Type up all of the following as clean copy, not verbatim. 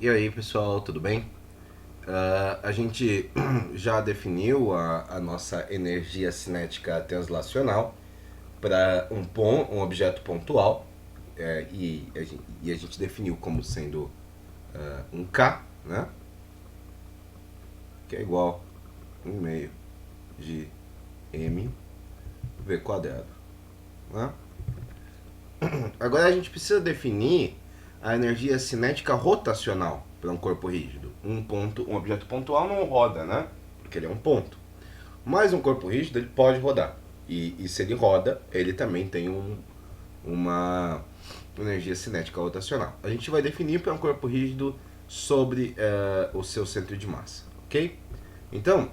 E aí pessoal, tudo bem? A gente já definiu a nossa energia cinética translacional para um objeto pontual e a gente definiu como sendo um K, né? Que é igual a 1 meio de mv quadrado. Né? Agora a gente precisa definir a energia cinética rotacional para um corpo rígido. Um objeto pontual não roda, né? Porque ele é um ponto. Mas um corpo rígido ele pode rodar. E se ele roda, ele também tem uma energia cinética rotacional. A gente vai definir para um corpo rígido sobre o seu centro de massa, ok? Então,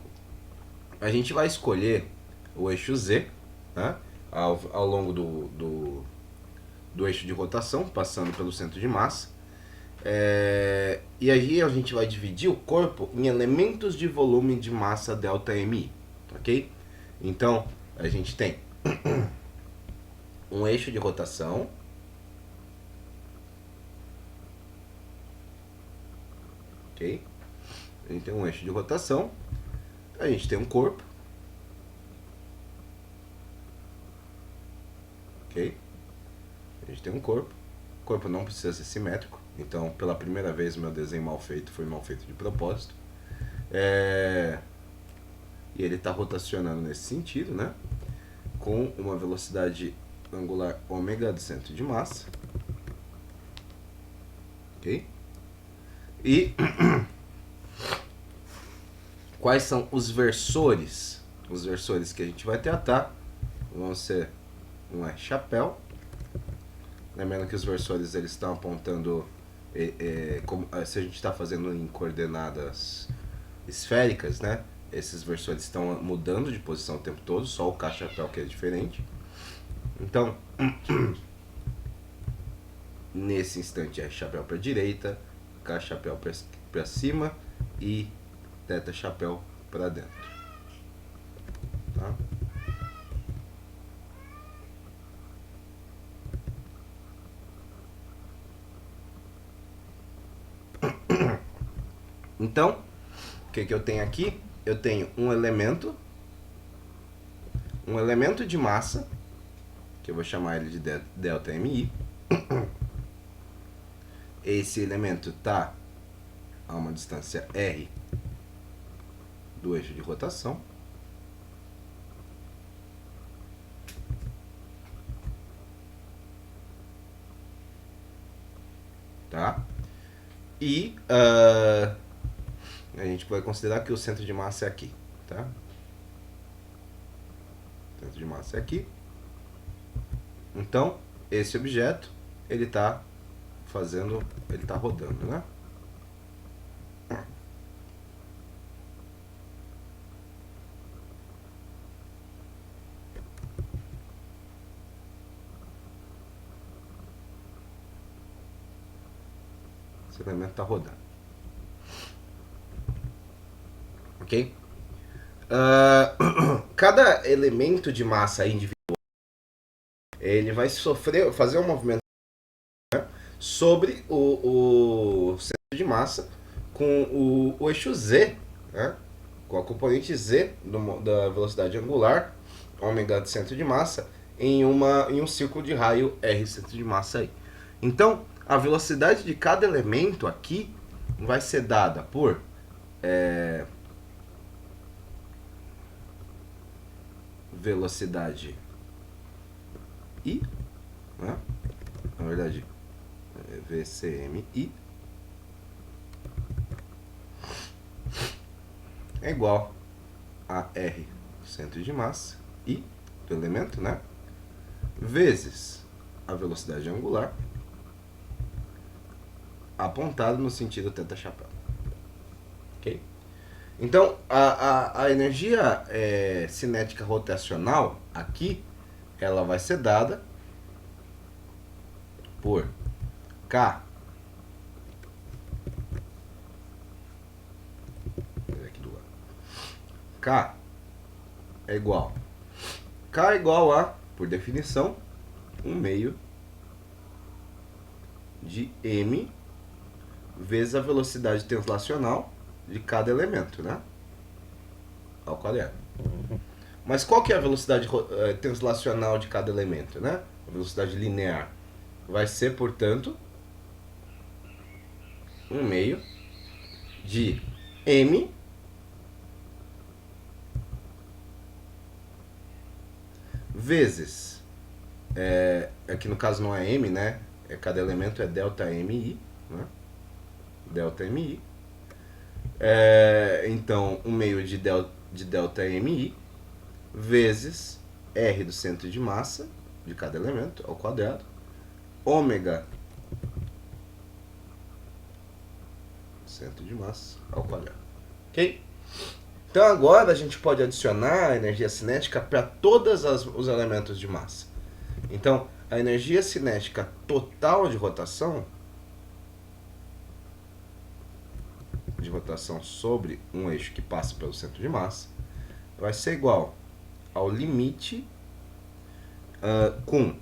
a gente vai escolher o eixo Z, né, ao longo do eixo de rotação, passando pelo centro de massa. E aí a gente vai dividir o corpo em elementos de volume de massa ΔMI, ok? Então a gente tem um eixo de rotação, ok? A gente tem um eixo de rotação, a gente tem um corpo, ok? A gente tem um corpo. O corpo não precisa ser simétrico, então pela primeira vez meu desenho mal feito foi mal feito de propósito. E ele está rotacionando nesse sentido, né? Com uma velocidade angular ômega do centro de massa, ok? E quais são os versores? Os versores que a gente vai tratar vão ser um chapéu. Lembrando que os versores eles estão apontando se a gente está fazendo em coordenadas esféricas, né? Esses versores estão mudando de posição o tempo todo, só o K-chapéu que é diferente. Então, nesse instante é chapéu para a direita, K-chapéu para cima e θ-chapéu para dentro. Tá? Então, o que eu tenho aqui? Eu tenho um elemento de massa, que eu vou chamar ele de ΔMI. Esse elemento está a uma distância r do eixo de rotação. Tá? E a gente vai considerar que o centro de massa é aqui. Tá? O centro de massa é aqui. Então, esse objeto, ele está rodando, né? Esse elemento está rodando. Ok? Cada elemento de massa individual, ele vai fazer um movimento sobre o centro de massa com o eixo Z, né? Com a componente Z da velocidade angular, ômega do centro de massa, em um círculo de raio R centro de massa aí. Então, a velocidade de cada elemento aqui vai ser dada por velocidade I, né? Na verdade, VCMI é igual a R centro de massa, I do elemento, né? Vezes a velocidade angular apontado no sentido θ-chapéu. Ok? Então, a energia cinética rotacional aqui, ela vai ser dada por K K é igual a, por definição, 1 meio de m vezes a velocidade translacional de cada elemento, né? Ao quadrado. Mas qual que é a velocidade translacional de cada elemento, né? A velocidade linear vai ser, portanto, 1 meio de m vezes, aqui no caso não é m, né? Cada elemento é delta mi, né? Delta mi. Então, 1 meio de delta mi vezes r do centro de massa de cada elemento ao quadrado, ômega centro de massa ao quadrado. Ok? Então agora a gente pode adicionar a energia cinética para todos os elementos de massa. Então, a energia cinética total de rotação sobre um eixo que passa pelo centro de massa vai ser igual ao limite com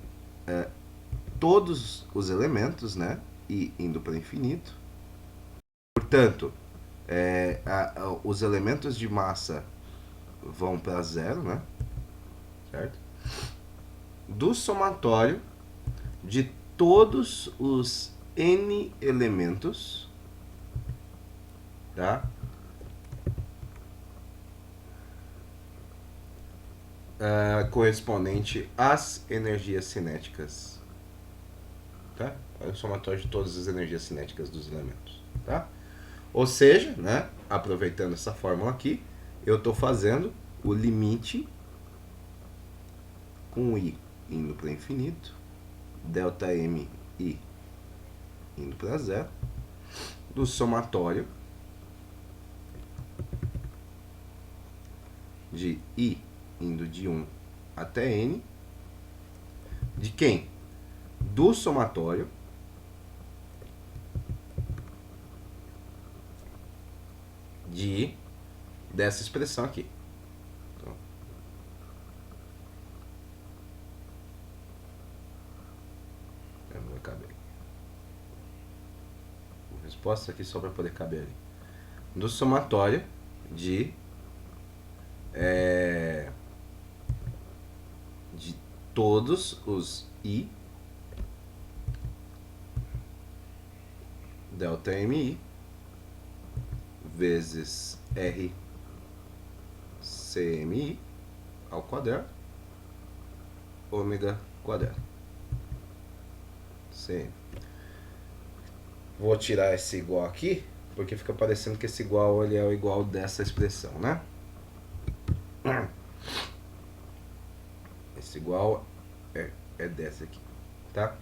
todos os elementos, né, e indo para o infinito. Portanto, os elementos de massa vão para zero, né? Certo? Do somatório de todos os n elementos, tá? Correspondente às energias cinéticas, tá? É o somatório de todas as energias cinéticas dos elementos, tá? Ou seja, né, aproveitando essa fórmula aqui, eu estou fazendo o limite com i indo para o infinito, delta m i indo para zero, do somatório de i indo de 1 até n, de quem? Do somatório dessa expressão aqui. Então, eu não vai caber. A resposta aqui só para poder caber ali. Do somatório de todos os i delta mi vezes r cmi ao quadrado, ômega quadrado. Cm. Vou tirar esse igual aqui, porque fica parecendo que esse igual ele é o igual dessa expressão, né? Esse igual é dessa aqui, tá?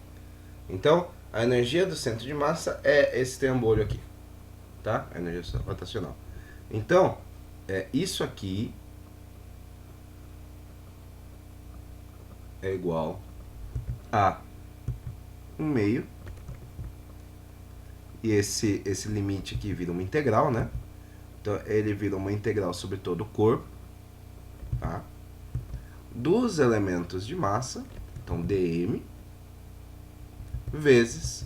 Então, a energia do centro de massa é esse trambolho aqui, tá? A energia rotacional. Então, isso aqui é igual a 1 meio, e esse limite aqui vira uma integral, né? Então, ele vira uma integral sobre todo o corpo, tá? Dos elementos de massa, então dm, vezes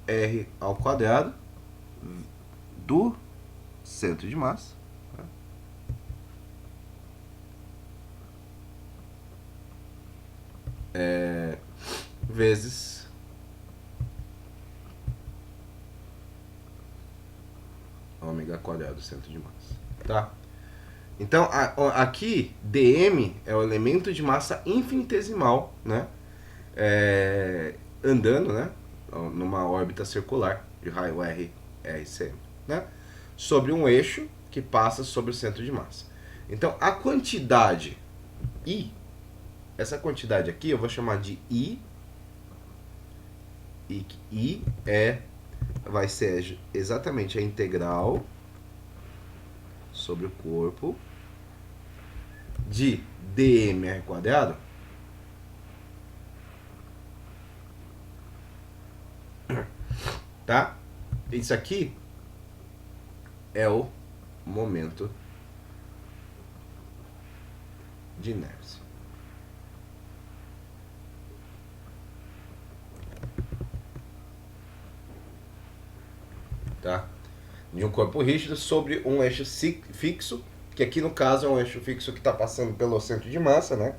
r ao quadrado do centro de massa, tá? Vezes ômega quadrado do centro de massa, tá? Então, aqui, dm é o elemento de massa infinitesimal, né? Andando, né? Numa órbita circular de raio RCM, né? Sobre um eixo que passa sobre o centro de massa. Então, a quantidade I, essa quantidade aqui eu vou chamar de I, e I vai ser exatamente a integral sobre o corpo de dmr quadrado tá? Isso aqui é o momento de inércia. tá? De um corpo rígido sobre um eixo fixo, que aqui no caso é um eixo fixo que está passando pelo centro de massa, né?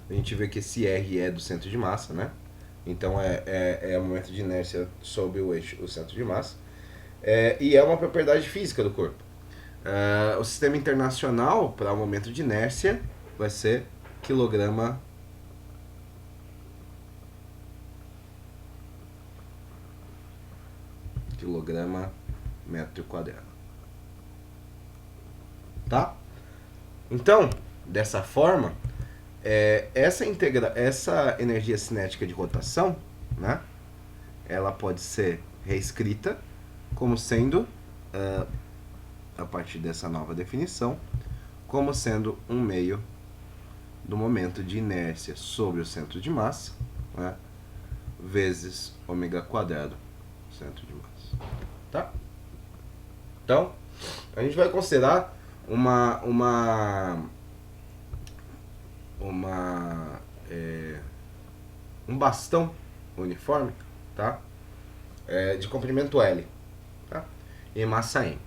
A gente vê que esse R é do centro de massa, né? Então é o momento de inércia sobre o eixo, o centro de massa. E é uma propriedade física do corpo. O sistema internacional para o momento de inércia vai ser quilograma metro quadrado. Tá? Então, dessa forma, essa energia cinética de rotação, né, ela pode ser reescrita como sendo, a partir dessa nova definição, como sendo um meio do momento de inércia sobre o centro de massa, né, vezes ômega quadrado centro de massa. Tá? Então, a gente vai considerar um bastão uniforme, tá? De comprimento L, tá? E massa M.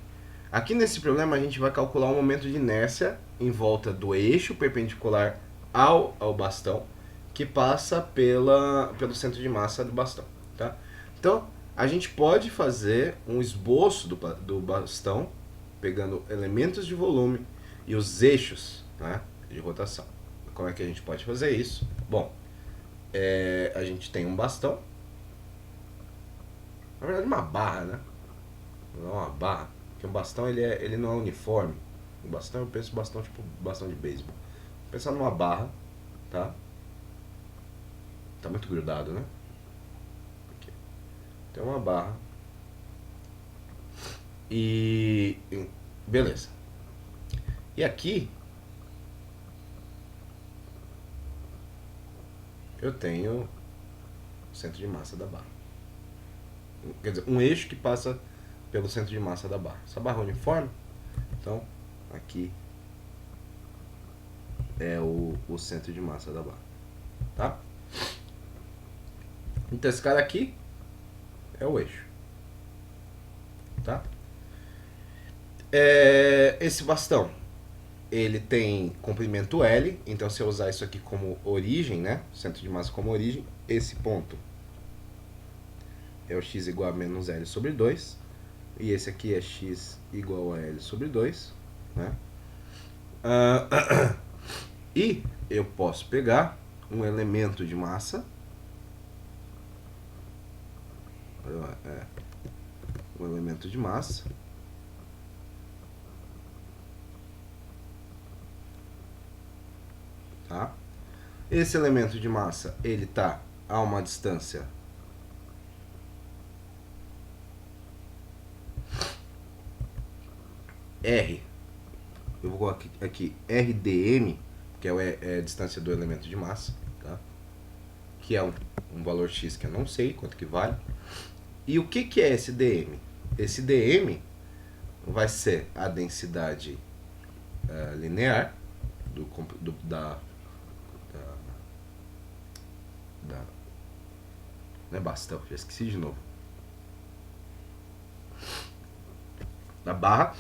Aqui nesse problema a gente vai calcular o momento de inércia em volta do eixo perpendicular ao bastão, que passa pelo centro de massa do bastão, tá? Então, a gente pode fazer um esboço do bastão, pegando elementos de volume e os eixos, né, de rotação. Como é que a gente pode fazer isso? Bom, a gente tem um bastão, na verdade uma barra, né? Não é uma barra, porque um bastão ele não é uniforme. Um bastão, eu penso bastão tipo bastão de beisebol. Pensar numa barra, tá? Tá muito grudado, né? Aqui. Tem uma barra. Beleza. E aqui eu tenho o centro de massa da barra. Quer dizer, um eixo que passa pelo centro de massa da barra. Essa barra é uniforme, então aqui é o centro de massa da barra, tá? Então esse cara aqui é o eixo, tá? Esse bastão, ele tem comprimento L, então se eu usar isso aqui como origem, né, centro de massa como origem, esse ponto é o x igual a menos L sobre 2, e esse aqui é x igual a L sobre 2, né? E eu posso pegar um elemento de massa, um elemento de massa, tá? Esse elemento de massa, ele está a uma distância R, eu vou colocar aqui RDM, que é a distância do elemento de massa, tá? Que é um valor X que eu não sei quanto que vale. E o que é esse DM? Esse DM vai ser a densidade linear não é bastão, já esqueci de novo. Da barra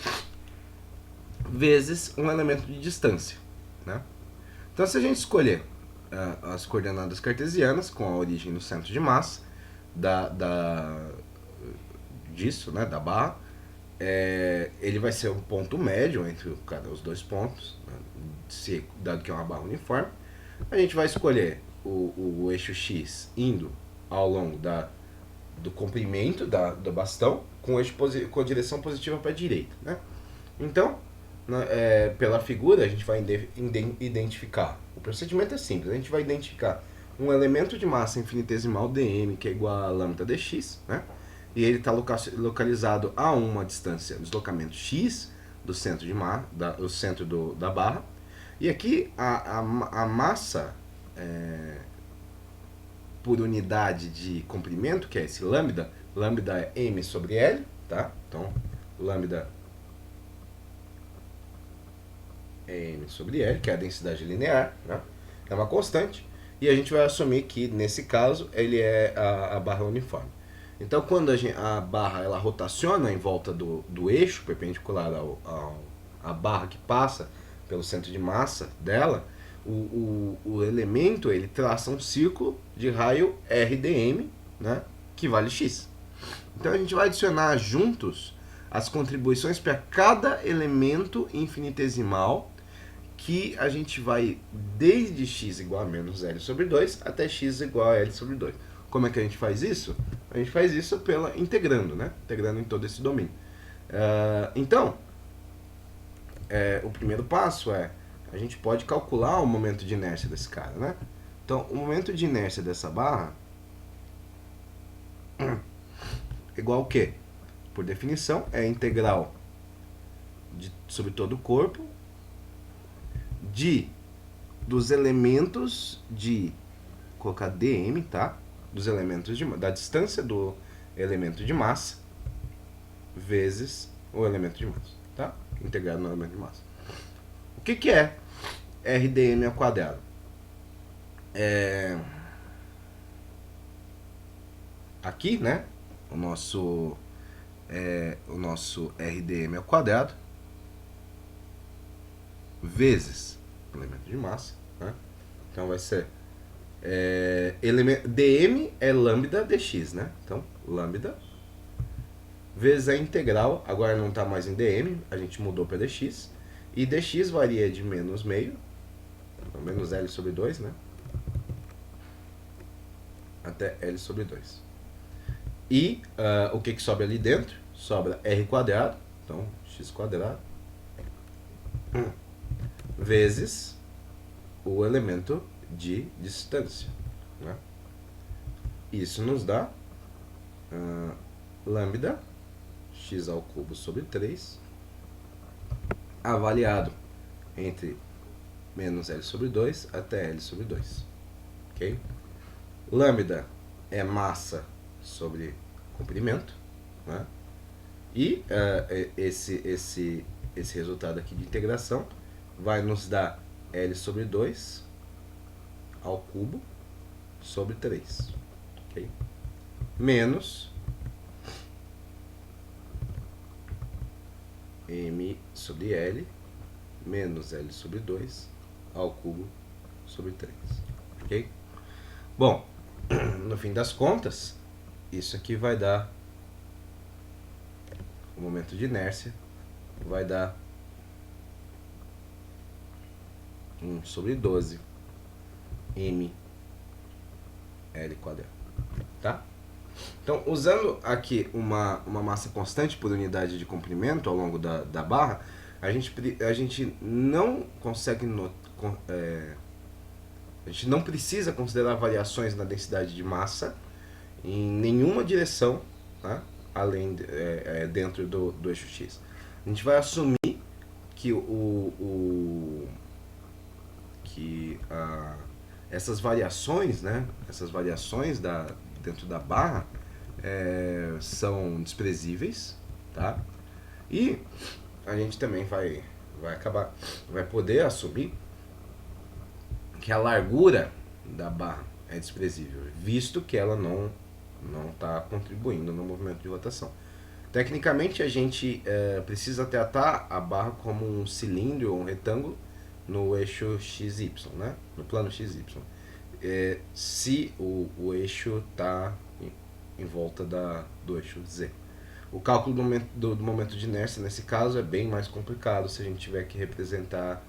vezes um elemento de distância, né? Então, se a gente escolher as coordenadas cartesianas com a origem no centro de massa disso, né, da barra, ele vai ser um ponto médio entre os dois pontos, né, dado que é uma barra uniforme. A gente vai escolher o eixo X indo ao longo do comprimento do bastão com a direção positiva para a direita, né? Então, pela figura, a gente vai identificar. O procedimento é simples. A gente vai identificar um elemento de massa infinitesimal dm, que é igual a lambda dx, né? E ele está localizado a uma distância, deslocamento x do centro do centro da barra. E aqui a massa por unidade de comprimento, que é esse lambda é m sobre L, tá? Então, lambda é m sobre L, que é a densidade linear, né? É uma constante, e a gente vai assumir que, nesse caso, ele é a barra uniforme. Então, quando a barra ela rotaciona em volta do eixo perpendicular à barra que passa pelo centro de massa dela, o elemento ele traça um círculo de raio RDM, né, que vale x. Então a gente vai adicionar juntos as contribuições para cada elemento infinitesimal que a gente vai desde x igual a menos L sobre 2 até x igual a L sobre 2. Como é que a gente faz isso? A gente faz isso integrando, né? Integrando em todo esse domínio. Então, o primeiro passo é, a gente pode calcular o momento de inércia desse cara, né? Então, o momento de inércia dessa barra é igual ao quê? Por definição, é a integral sobre todo o corpo dos elementos de... Vou colocar dm, tá? Dos elementos da distância do elemento de massa vezes o elemento de massa, tá? Integrado no elemento de massa. O que é RDM ao quadrado? Aqui, né? O nosso RDM ao quadrado vezes o elemento de massa, né? Então vai ser dm é lambda dx, né? Então, lambda vezes a integral, agora não está mais em dm, a gente mudou para dx, e dx varia de menos meio, então menos L sobre 2, né? Até L sobre 2. E o que sobra ali dentro? Sobra r quadrado, então x quadrado, vezes o elemento de distância, né? Isso nos dá lambda x ao cubo sobre 3 avaliado entre menos L sobre 2 até L sobre 2. Ok? Lambda é massa sobre comprimento, né? E esse resultado aqui de integração vai nos dar L sobre 2 ao cubo sobre 3. Okay? Menos M sobre L menos L sobre 2 ao cubo sobre 3. Ok? Bom, no fim das contas, isso aqui vai dar o momento de inércia, vai dar 1 sobre 12 m L quadrado, tá? Então, usando aqui uma massa constante por unidade de comprimento ao longo da barra, a gente não consegue a gente não precisa considerar variações na densidade de massa em nenhuma direção, tá? Além dentro do eixo x. A gente vai assumir que essas variações, né? Essas variações dentro da barra são desprezíveis, tá? E a gente também vai poder assumir que a largura da barra é desprezível, visto que ela não está contribuindo no movimento de rotação. Tecnicamente, a gente precisa tratar a barra como um cilindro ou um retângulo no eixo XY, né? No plano XY. Se o eixo está em volta do eixo Z. O cálculo do momento de inércia, nesse caso, é bem mais complicado se a gente tiver que representar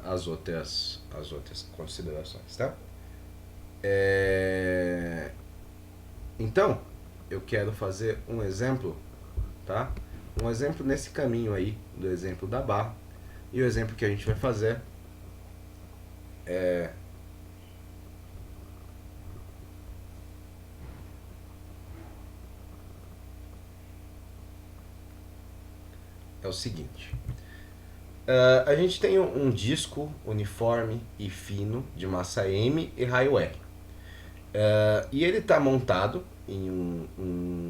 as outras considerações, tá? Então, eu quero fazer um exemplo, tá? Um exemplo nesse caminho aí, do exemplo da barra. E o exemplo que a gente vai fazer é o seguinte. A gente tem um disco uniforme e fino de massa M e raio R. E ele está montado em um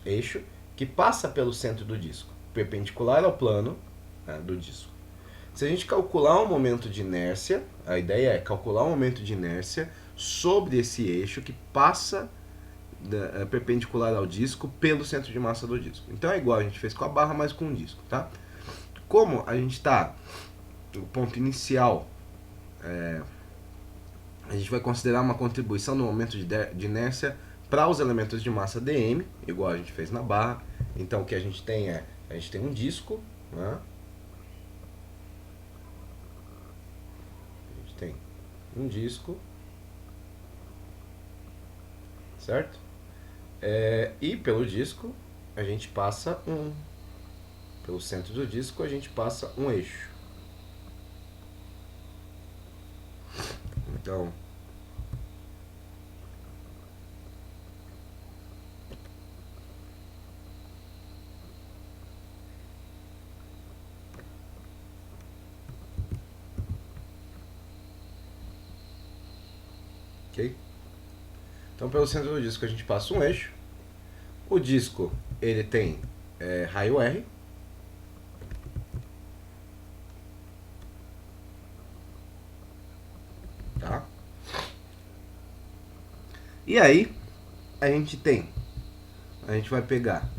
eixo que passa pelo centro do disco, perpendicular ao plano, né, do disco. Se a gente calcular o momento de inércia, a ideia é calcular o momento de inércia sobre esse eixo que passa perpendicular ao disco pelo centro de massa do disco. Então é igual a gente fez com a barra, mas com o disco, tá? Como a gente está no ponto inicial, a gente vai considerar uma contribuição no momento de inércia para os elementos de massa dm, igual a gente fez na barra. Então o que a gente tem a gente tem um disco, né? A gente tem um disco, certo? E pelo disco a gente passa pelo centro do disco a gente passa um eixo. Então ok? Então pelo centro do disco a gente passa um eixo. O disco ele tem raio R. Tá? E aí a gente vai pegar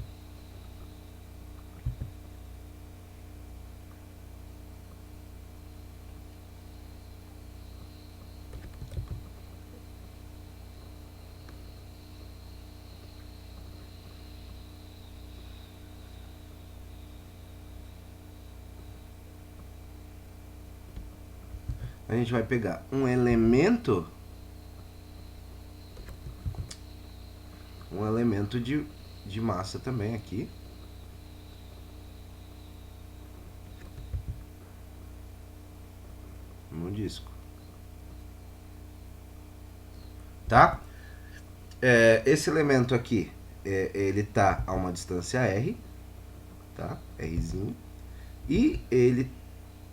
um elemento de massa também aqui. No disco. Tá? Esse elemento aqui, ele tá a uma distância R, tá? Rzinho. E ele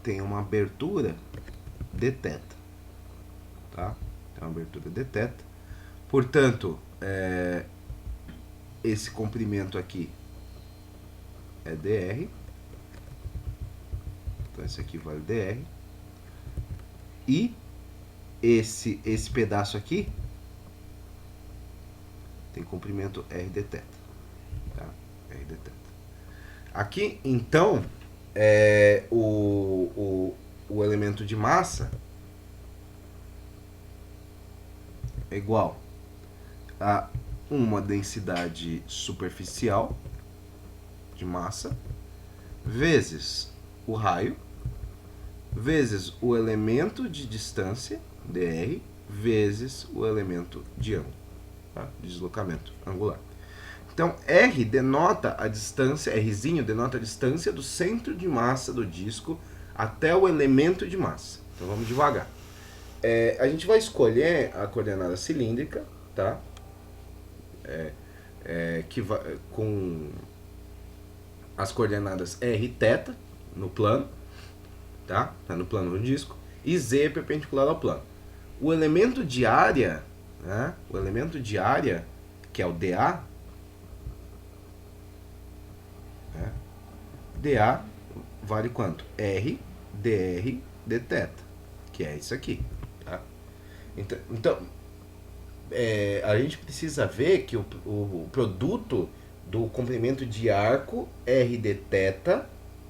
tem uma abertura de θ, tá? Tem uma abertura de θ. Portanto, esse comprimento aqui é dr. Então esse aqui vale dr. E esse pedaço aqui tem comprimento r de θ, tá? R de θ. Aqui, então, o elemento de massa é igual a uma densidade superficial de massa vezes o raio vezes o elemento de distância, dr, vezes o elemento de ângulo, tá? De deslocamento angular. Então, R denota a distância, Rzinho denota a distância do centro de massa do disco até o elemento de massa. Então, vamos devagar. A gente vai escolher a coordenada cilíndrica, tá? Com as coordenadas R e θ no plano, tá? Tá no plano do disco, e Z é perpendicular ao plano. O elemento de área, né? O elemento de área, que é o dA, né? dA vale quanto? R dr dθ, que é isso aqui, tá? Então a gente precisa ver que o produto do comprimento de arco R de θ,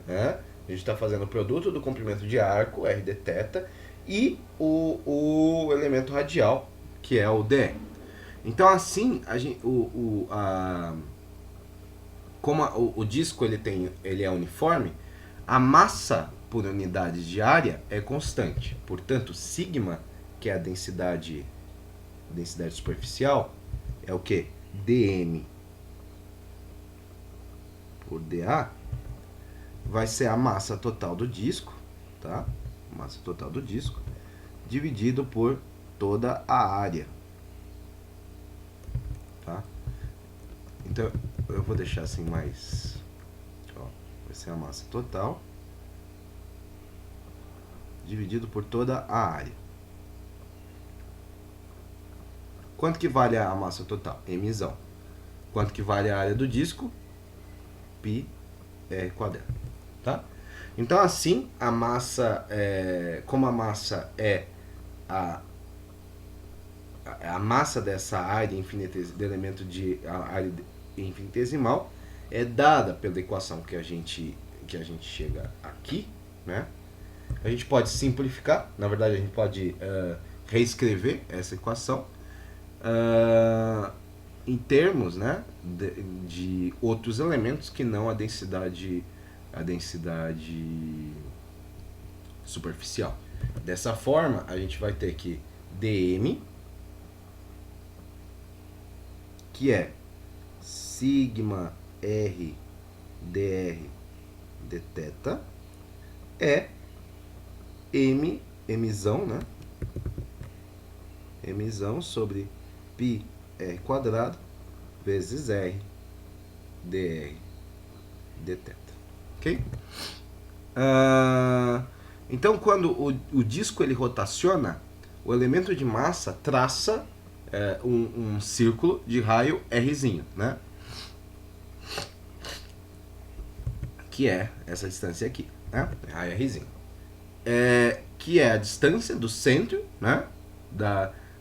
né? A gente está fazendo o produto do comprimento de arco R de θ e o elemento radial, que é o dr. Então assim, como o disco ele é uniforme, a massa por unidade de área é constante. Portanto, sigma, que é a densidade superficial, é o que? dm por dA vai ser a massa total do disco, tá? Massa total do disco dividido por toda a área, tá? Então eu vou deixar assim mais, ó, vai ser a massa total dividido por toda a área. Quanto que vale a massa total? Mzão. Quanto que vale a área do disco? Πr², tá? Então assim, a massa, como a massa é a massa dessa área do elemento de área infinitesimal é dada pela equação que a gente chega aqui, né? A gente pode simplificar, na verdade a gente pode reescrever essa equação em termos, né, de outros elementos que não a densidade superficial. Dessa forma, a gente vai ter que dm, que é sigma r dr dθ, é mzão, né? mzão sobre π r quadrado vezes r dr dθ. Ok? Então, quando o disco ele rotaciona, o elemento de massa traça um círculo de raio Rzinho, né? Que é essa distância aqui, né? Raio Rzinho. Que é a distância do centro, né?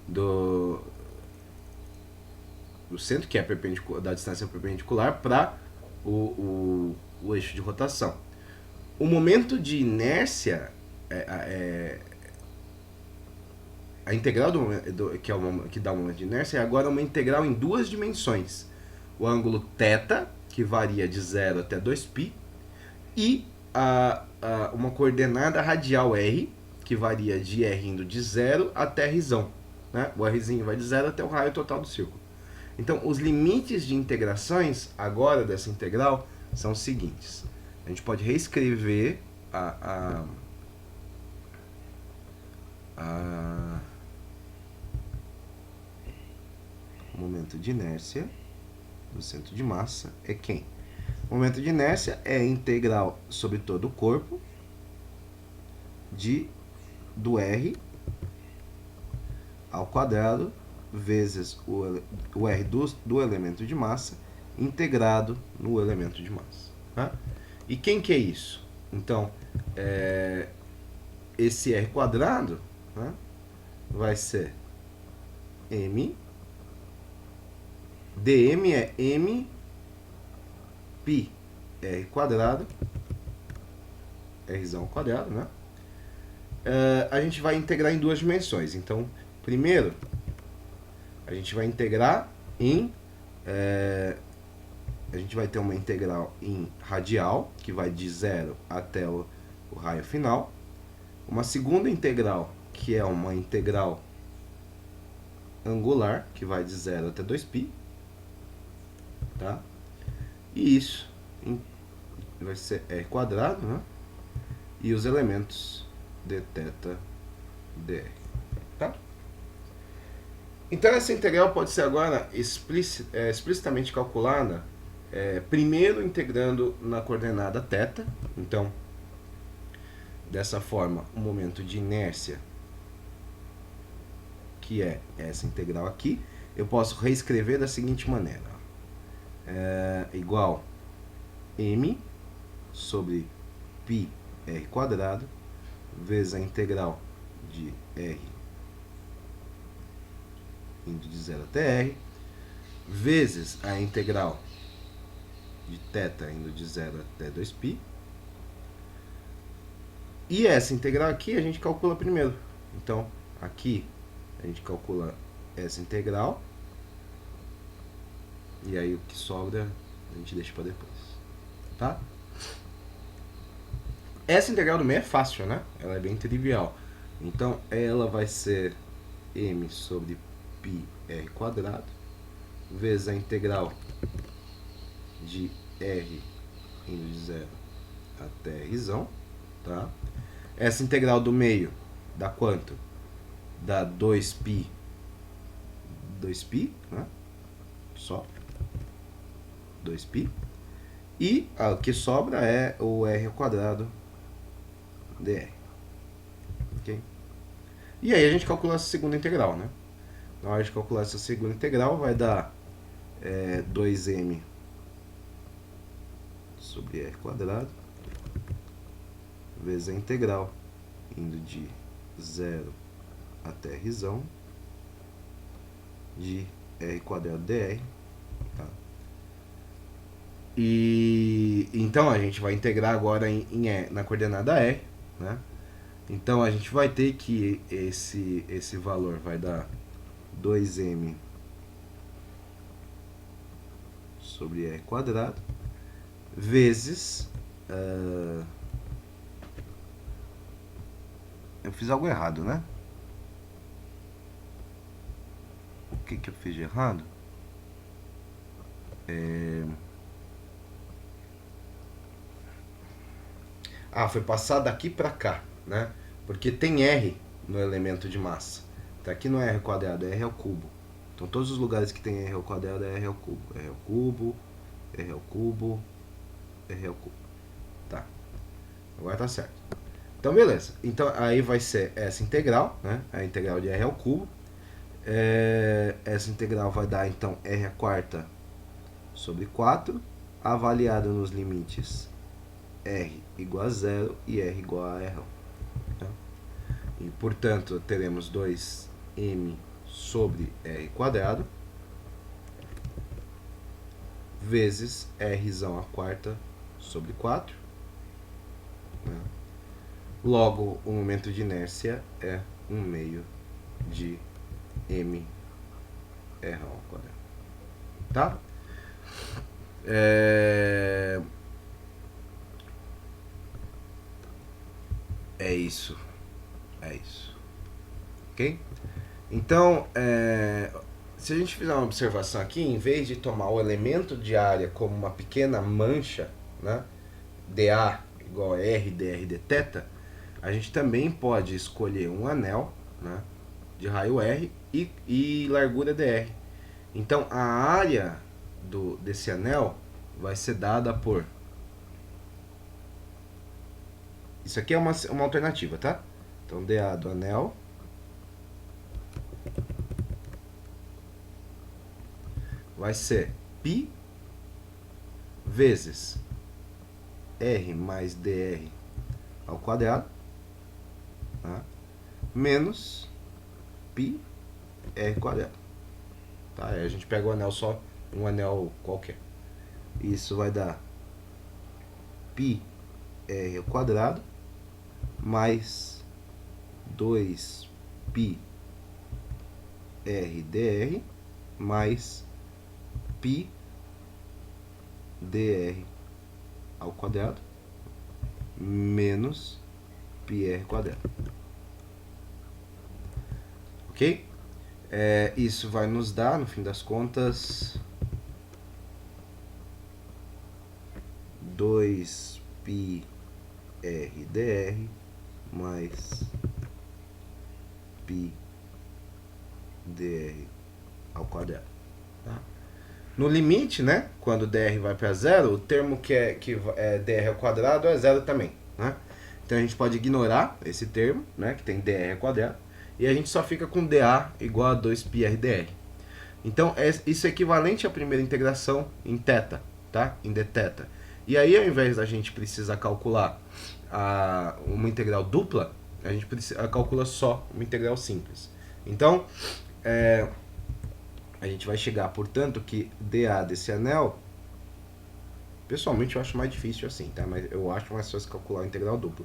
Do centro, que é da distância perpendicular para o eixo de rotação. O momento de inércia, a integral que dá o momento de inércia, é agora uma integral em duas dimensões. O ângulo θ, que varia de 0 até 2π, e uma coordenada radial r, que varia de r indo de 0 até rzão. Né? O rzinho vai de 0 até o raio total do círculo. Então, os limites de integrações, agora dessa integral, são os seguintes. A gente pode reescrever o momento de inércia do centro de massa é quem? O momento de inércia é a integral sobre todo o corpo do R ao quadrado vezes o R do elemento de massa integrado no elemento de massa. Tá? E quem que é isso? Então, esse R quadrado, né, vai ser M, dm é M π R quadrado, Rzão ao quadrado, né? A gente vai integrar em duas dimensões. Então, primeiro, a gente vai integrar a gente vai ter uma integral em radial, que vai de 0 até o raio final. Uma segunda integral, que é uma integral angular, que vai de 0 até 2π. Tá? E isso vai ser r quadrado, né? E os elementos dθ dr. Tá? Então, essa integral pode ser agora explicitamente calculada, primeiro integrando na coordenada θ. Então, dessa forma, o momento de inércia, que é essa integral aqui, eu posso reescrever da seguinte maneira. Igual m sobre π r quadrado vezes a integral de r indo de 0 até r, vezes a integral de θ indo de 0 até 2π. E essa integral aqui a gente calcula primeiro. Então, aqui a gente calcula essa integral. E aí o que sobra a gente deixa para depois. Tá? Essa integral do meio é fácil, né? Ela é bem trivial. Então, ela vai ser m sobre π r quadrado vezes a integral de r indo de 0 até rzão, tá? Essa integral do meio dá quanto? Dá 2π, né? Só 2π. E o que sobra é o r ao quadrado dr. Ok? E aí a gente calcula essa segunda integral, né? Na hora de calcular essa segunda integral, vai dar 2m sobre r quadrado vezes a integral indo de 0 até rzão de r quadrado dr. Tá? E então a gente vai integrar agora na coordenada r, né? Então a gente vai ter que esse valor vai dar 2m sobre r quadrado vezes... eu fiz algo errado, né? O que eu fiz de errado? Foi passar daqui para cá, né? Porque tem r no elemento de massa. Tá, aqui não é r quadrado, é r ao cubo. Então todos os lugares que tem r ao quadrado é r ao cubo. R ao cubo, r ao cubo, r ao cubo. Tá. Agora tá certo. Então beleza. Então aí vai ser essa integral, né? A integral de r ao cubo. Essa integral vai dar então r à quarta sobre 4, avaliado nos limites r igual a 0 e r igual a r. Tá? E, portanto, teremos 2m sobre r quadrado vezes r à quarta sobre 4. Né? Logo, o momento de inércia é 1/2 de m r ao quadrado. Tá? É isso. É isso. Ok? Então, se a gente fizer uma observação aqui, em vez de tomar o elemento de área como uma pequena mancha, né, dA igual a R dr dθ, a gente também pode escolher um anel, né, de raio R e largura dr. Então, a área desse anel vai ser dada por... Isso aqui é uma alternativa, tá? Então, dA do anel vai ser π vezes R mais dr ao quadrado, tá? Menos π r quadrado. Tá? Aí a gente pega o anel só, um anel qualquer. Isso vai dar π r ao quadrado mais 2π r dr mais π dr ao quadrado menos πr quadrado. Ok? Isso vai nos dar, no fim das contas, 2π r dr mais π dr ao quadrado. Tá? No limite, né, quando dr vai para zero, o termo que é dr ao quadrado é zero também. Né? Então a gente pode ignorar esse termo, né, que tem dr ao quadrado, e a gente só fica com dA igual a 2π r dr. Então isso é equivalente à primeira integração em θ, tá? Em dθ. E aí, ao invés da gente precisar calcular uma integral dupla, a gente calcula só uma integral simples. Então, a gente vai chegar, portanto, que dA desse anel, pessoalmente eu acho mais difícil assim, tá? Mas eu acho mais fácil calcular a integral dupla.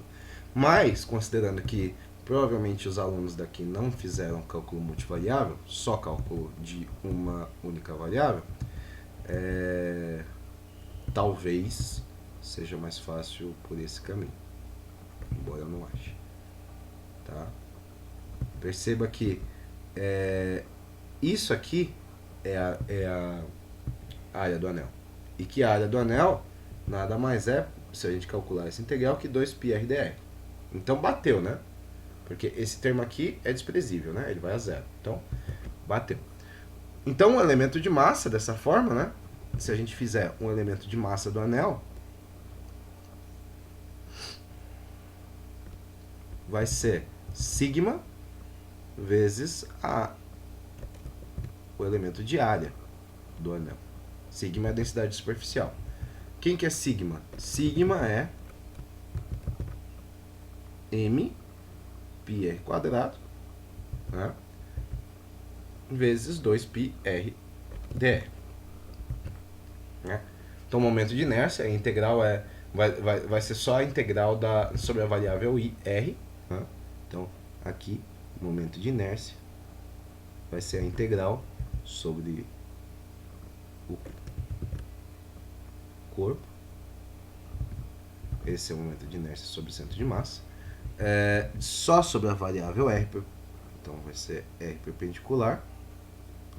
Mas, considerando que provavelmente os alunos daqui não fizeram cálculo multivariável, só cálculo de uma única variável, talvez seja mais fácil por esse caminho, embora eu não ache. Tá? Perceba que isso aqui é a área do anel. E que a área do anel nada mais é, se a gente calcular essa integral, que 2π r dr. Então bateu, né? Porque esse termo aqui é desprezível, né? Ele vai a zero. Então, bateu. Então, o elemento de massa, dessa forma, né? Se a gente fizer um elemento de massa do anel, vai ser sigma vezes o elemento de área do anel. Sigma é a densidade superficial. Quem que é sigma? Sigma é m πr quadrado, né, vezes 2πr dr. Né? Então, o momento de inércia, a integral vai ser só a integral sobre a variável r. Né? Então, aqui, o momento de inércia vai ser a integral sobre o corpo. Esse é o momento de inércia sobre o centro de massa. Só sobre a variável r. Então, vai ser r perpendicular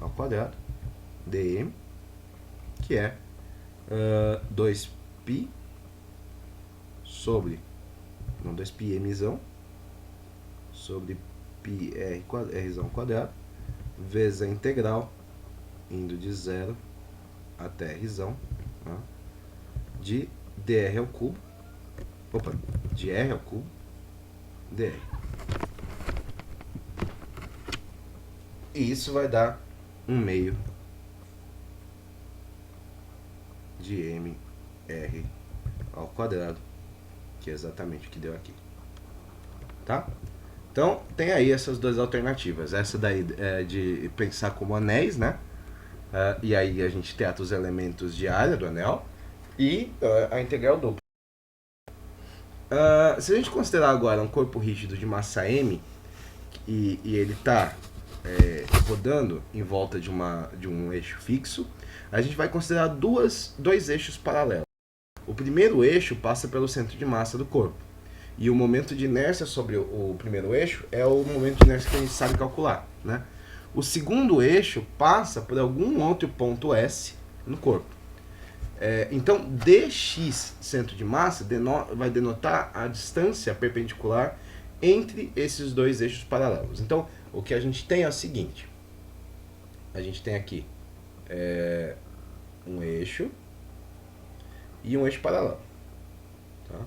ao quadrado dm, que é 2π sobre, não, 2πmzão sobre πr rzão quadrado, vezes a integral, indo de 0 até rzão, né, de dr ao cubo, de r ao cubo, dr. E isso vai dar 1/2 de mr ao quadrado, que é exatamente o que deu aqui. Tá? Então, tem aí essas duas alternativas. Essa daí é de pensar como anéis, né? E aí a gente trata os elementos de área do anel e a integral dupla. Se a gente considerar agora um corpo rígido de massa m e ele está rodando em volta de um eixo fixo, a gente vai considerar dois eixos paralelos. O primeiro eixo passa pelo centro de massa do corpo. E o momento de inércia sobre o primeiro eixo é o momento de inércia que a gente sabe calcular. Né? O segundo eixo passa por algum outro ponto S no corpo. Então, dx, centro de massa, vai denotar a distância perpendicular entre esses dois eixos paralelos. Então, o que a gente tem é o seguinte. A gente tem aqui um eixo e um eixo paralelo. Tá?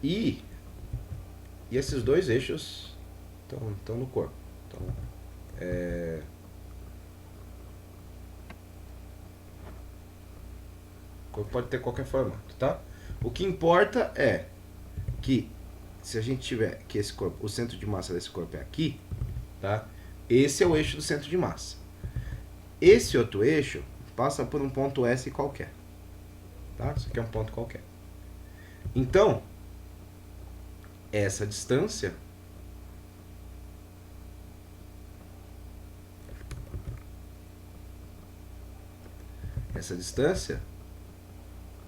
E esses dois eixos estão no corpo. Então, o corpo pode ter qualquer formato, tá? O que importa é que se a gente tiver que esse corpo, o centro de massa desse corpo é aqui, tá? Esse é o eixo do centro de massa. Esse outro eixo passa por um ponto S qualquer, tá? Isso aqui é um ponto qualquer. Então, essa distância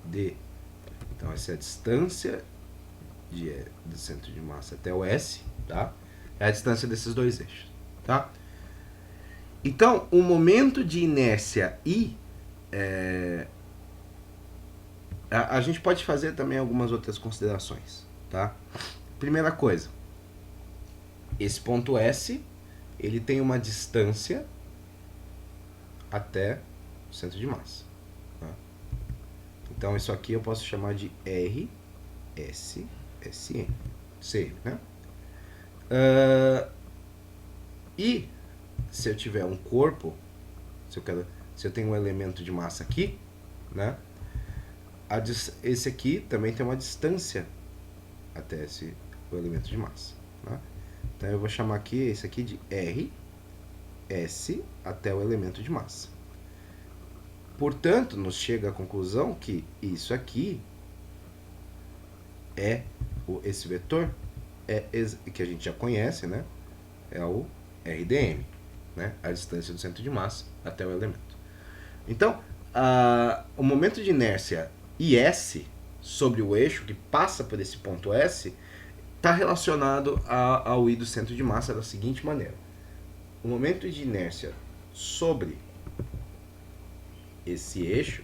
d, então essa é a distância do centro de massa até o S, tá? É a distância desses dois eixos, tá? Então, o momento de inércia I, a gente pode fazer também algumas outras considerações, tá? Primeira coisa, esse ponto S, ele tem uma distância até o centro de massa. Tá? Então, isso aqui eu posso chamar de RSSM, CM, né? E se eu tiver um corpo, se eu tenho um elemento de massa aqui, né? Esse aqui também tem uma distância até o elemento de massa. Né? Então eu vou chamar aqui esse aqui de RS até o elemento de massa. Portanto, nos chega à conclusão que isso aqui esse vetor que a gente já conhece, né? É o RDM, né? A distância do centro de massa até o elemento. Então, o momento de inércia IS sobre o eixo que passa por esse ponto S está relacionado ao I do centro de massa da seguinte maneira. O momento de inércia sobre esse eixo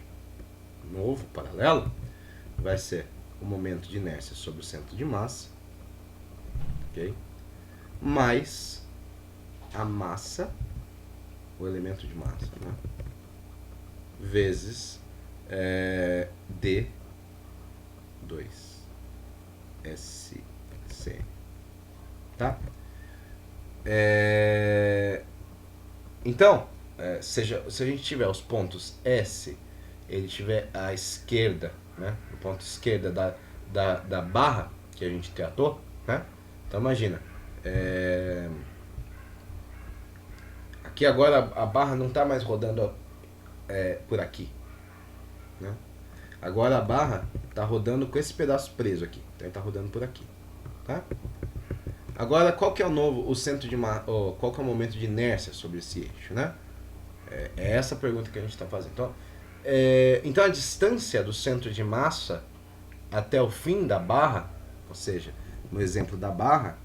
novo, paralelo, vai ser o momento de inércia sobre o centro de massa, ok? Mais a massa, o elemento de massa, né? Vezes D2SC, tá? Então, se a gente tiver os pontos S, ele tiver à esquerda, né? O ponto esquerda da barra que a gente tratou, né? Então imagina, Aqui agora a barra não está mais rodando por aqui, né? Agora a barra está rodando com esse pedaço preso aqui, então ele está rodando por aqui, tá? Agora qual que é o centro de qual que é o momento de inércia sobre esse eixo, né? É essa a pergunta que a gente está fazendo. Então a distância do centro de massa até o fim da barra, ou seja, no exemplo da barra,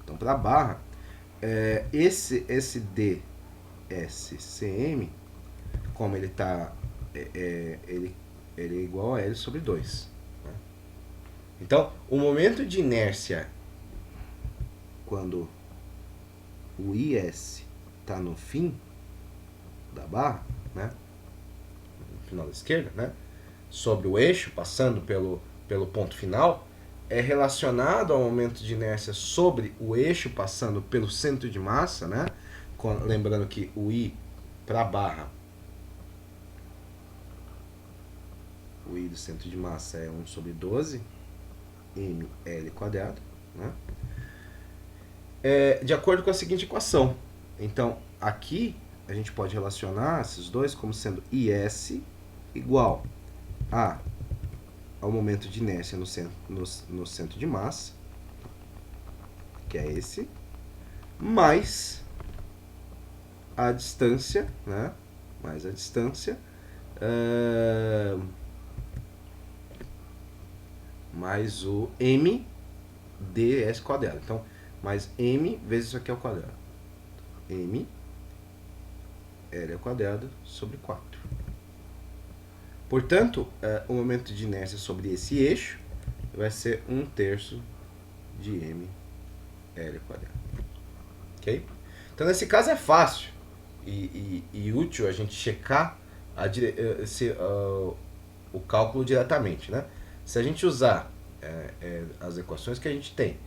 então para a barra, esse DSCM, como ele está, ele é igual a L sobre 2. Né? Então, o momento de inércia, quando o IS está no fim da barra, né? No final da esquerda, né? Sobre o eixo, passando pelo ponto final, é relacionado ao momento de inércia sobre o eixo passando pelo centro de massa, né? Lembrando que o I para a barra, o I do centro de massa é 1 sobre 12 mL quadrado, né? De acordo com a seguinte equação. Então, aqui a gente pode relacionar esses dois como sendo IS igual ao momento de inércia no centro de massa, que é esse, mais a distância, né? Mais a distância, mais o m ds quadrado. Então, mais m vezes isso aqui ao quadrado. M L ao quadrado sobre 4. Portanto, o momento de inércia sobre esse eixo vai ser 1/3 de m L ao quadrado. Ok? Então, nesse caso é fácil e útil a gente checar o cálculo diretamente, né? Se a gente usar as equações que a gente tem,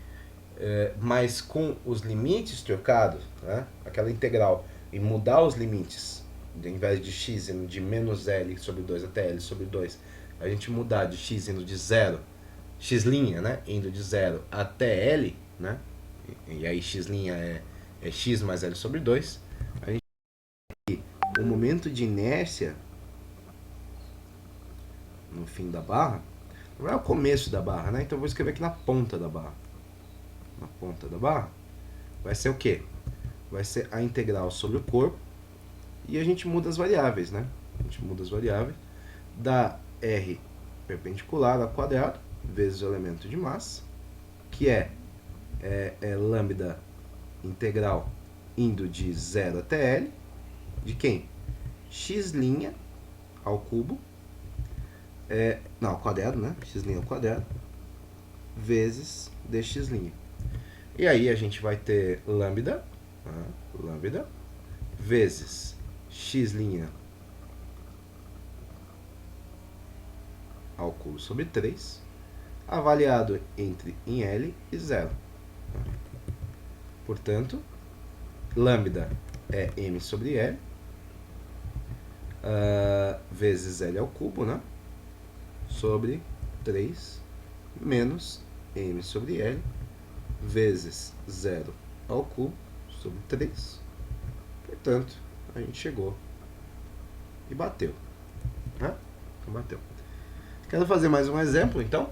mas com os limites trocados, né? Aquela integral, e mudar os limites, ao invés de x indo de menos L sobre 2 até L sobre 2, a gente mudar de x indo de 0, x', né? Indo de 0 até L, né? E aí x' é x mais L sobre 2, a gente tem o momento de inércia no fim da barra, não é o começo da barra, né? Então eu vou escrever aqui na ponta da barra. Na ponta da barra vai ser o quê? Vai ser a integral sobre o corpo, e a gente muda as variáveis, né? A gente muda as variáveis da R perpendicular ao quadrado vezes o elemento de massa, que é lambda integral indo de 0 até L, de quem? X' ao cubo, não, ao quadrado, né? X' ao quadrado, vezes dx'. E aí a gente vai ter lambda, vezes x' ao cubo sobre 3, avaliado entre em L e 0. Portanto, lambda é m sobre L, vezes L ao cubo, né? Sobre 3 menos m sobre L vezes 0 ao cubo sobre 3. Portanto, a gente chegou e bateu, né? Então, bateu. Quero fazer mais um exemplo, então.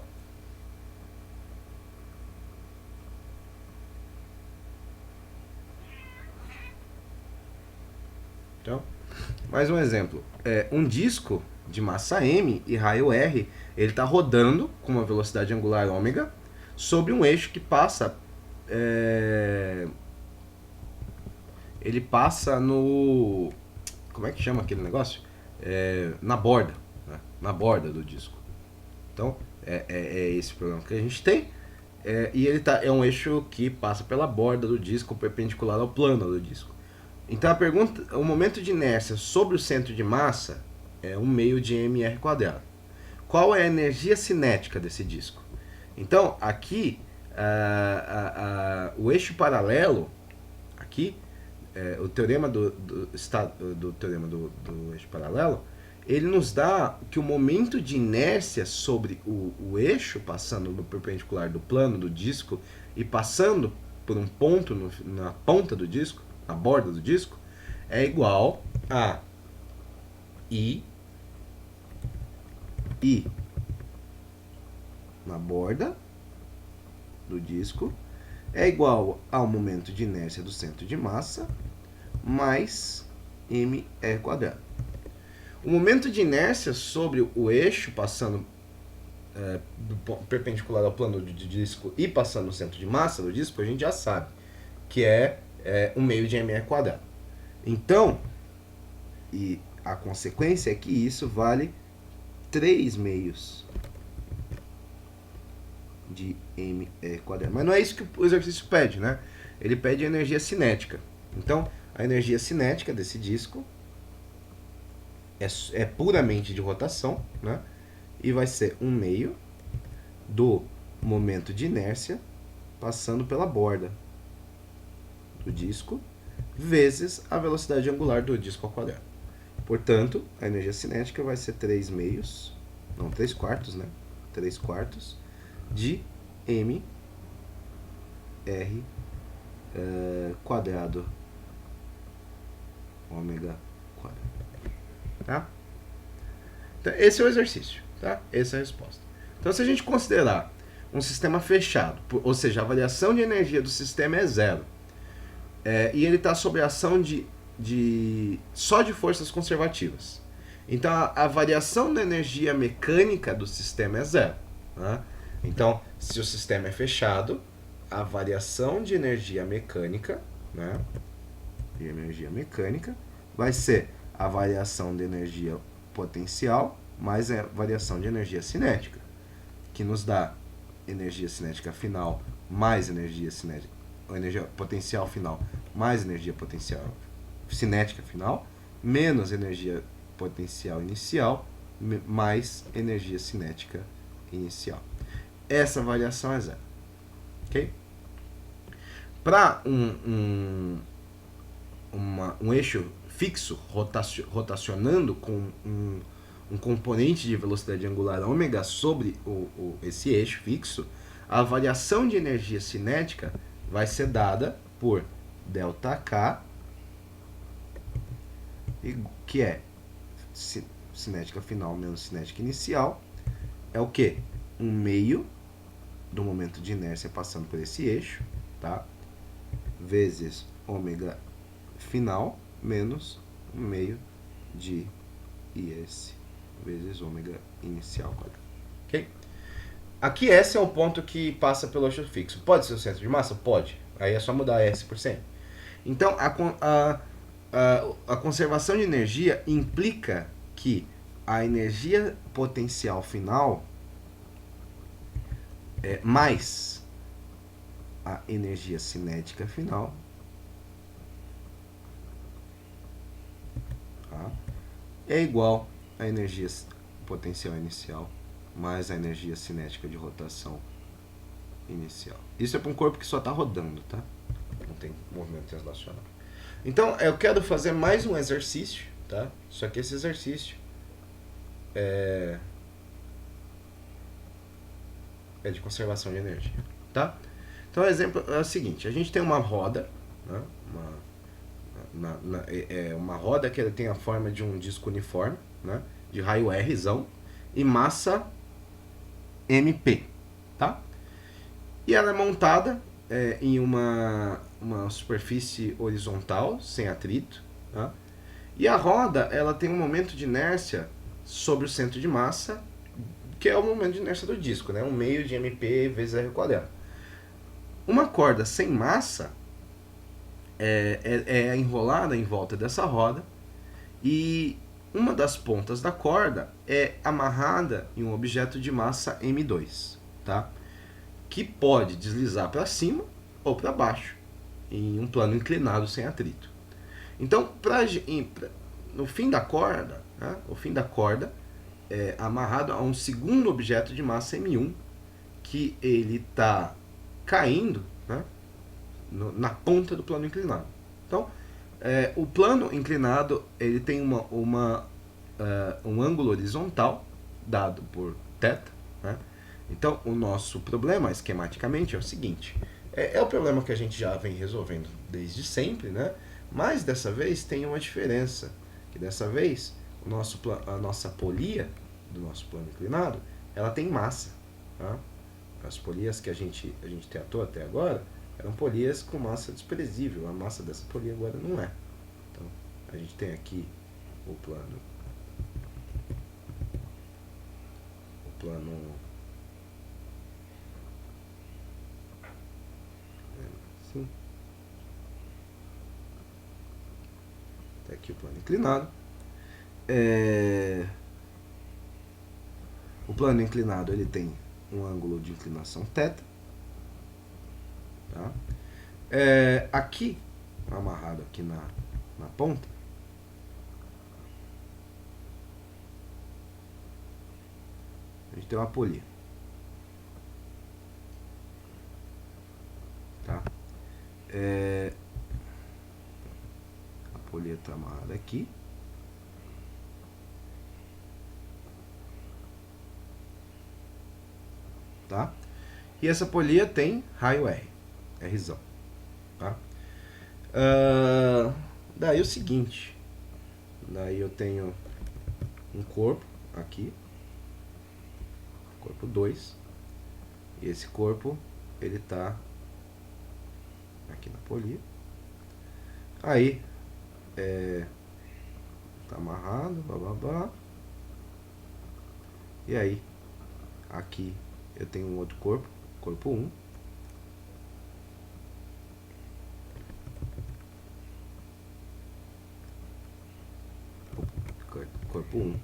Então, mais um exemplo. Um disco de massa m e raio r, ele está rodando com uma velocidade angular ômega sobre um eixo que passa... ele passa no... Como é que chama aquele negócio? Na borda, né? Na borda do disco. Então, é esse problema que a gente tem. E ele é um eixo que passa pela borda do disco, perpendicular ao plano do disco. Então, a pergunta, o momento de inércia sobre o centro de massa é 1/2 de mr quadrado. Qual é a energia cinética desse disco? Então, aqui, o eixo paralelo, aqui, o teorema do teorema do eixo paralelo, ele nos dá que o momento de inércia sobre o eixo, passando no perpendicular do plano do disco e passando por um ponto na ponta do disco, na borda do disco, é igual a I na borda do disco é igual ao momento de inércia do centro de massa mais mE². O momento de inércia sobre o eixo, passando perpendicular ao plano do disco e passando no centro de massa do disco, a gente já sabe que é 1/2 de mE². Então, e a consequência é que isso vale 3/2 de mE². Mas não é isso que o exercício pede, né? Ele pede energia cinética. Então, a energia cinética desse disco é puramente de rotação, né? E vai ser 1/2 do momento de inércia passando pela borda do disco vezes a velocidade angular do disco ao quadrado. Portanto, a energia cinética vai ser 3/2, não 3/4, né? 3/4 de mR² ômega quadrado. Tá? Então, esse é o exercício, tá? Essa é a resposta. Então, se a gente considerar um sistema fechado, ou seja, a variação de energia do sistema é zero, e ele está sob a ação só de forças conservativas. Então, a variação da energia mecânica do sistema é zero. Né? Então, se o sistema é fechado, a variação de energia mecânica, né, vai ser a variação de energia potencial mais a variação de energia cinética, que nos dá energia cinética final mais energia cinética, energia potencial final mais energia potencial cinética final, menos energia potencial inicial mais energia cinética inicial. Essa variação é zero. Ok? Para um eixo fixo rotacionando com um componente de velocidade angular ômega sobre esse eixo fixo, a variação de energia cinética vai ser dada por ΔK, que é cinética final menos cinética inicial, é o que? 1/2 do momento de inércia passando por esse eixo, tá? Vezes ômega final menos 1/2 de IS vezes ômega inicial quadrado. Ok? Aqui S é o ponto que passa pelo eixo fixo. Pode ser o centro de massa? Pode. Aí é só mudar S por 100. Então, a conservação de energia implica que a energia potencial final mais a energia cinética final, tá, é igual à energia potencial inicial mais a energia cinética de rotação inicial. Isso é para um corpo que só está rodando, tá? Não tem movimento translacional. Então, eu quero fazer mais um exercício, tá? Só que esse exercício é de conservação de energia, tá? Então, o exemplo é o seguinte: a gente tem uma roda, né? Uma roda que ela tem a forma de um disco uniforme, né? De raio Rzão e massa MP, tá? E ela é montada em uma superfície horizontal, sem atrito, tá? E a roda, ela tem um momento de inércia sobre o centro de massa, que é o momento de inércia do disco, né? 1/2 de MP vezes R². Uma corda sem massa é enrolada em volta dessa roda e uma das pontas da corda é amarrada em um objeto de massa M2, tá? Que pode deslizar para cima ou para baixo, em um plano inclinado sem atrito. Então, no fim da corda, né, o fim da corda é amarrado a um segundo objeto de massa M1, que ele está caindo, né, na ponta do plano inclinado. Então, o plano inclinado ele tem uma um ângulo horizontal dado por θ, né? Então, o nosso problema, esquematicamente, é o seguinte. É o problema que a gente já vem resolvendo desde sempre, né? Mas, dessa vez, tem uma diferença. Que dessa vez, a nossa polia do nosso plano inclinado, ela tem massa. Tá? As polias que a gente tratou até agora eram polias com massa desprezível. A massa dessa polia agora não é. Então, a gente tem aqui o plano assim. Tá aqui o plano inclinado. O plano inclinado ele tem um ângulo de inclinação θ. Tá? Aqui, amarrado aqui na ponta, a gente tem uma polia. Tá? A polia está amarrada aqui. Tá? E essa polia tem raio R, Rzão. Tá? Daí o seguinte, daí eu tenho um corpo aqui, corpo 2, e esse corpo ele tá aqui na polia. Aí tá amarrado, blá blá blá. E aí aqui eu tenho um outro corpo, corpo 1. Corpo 1.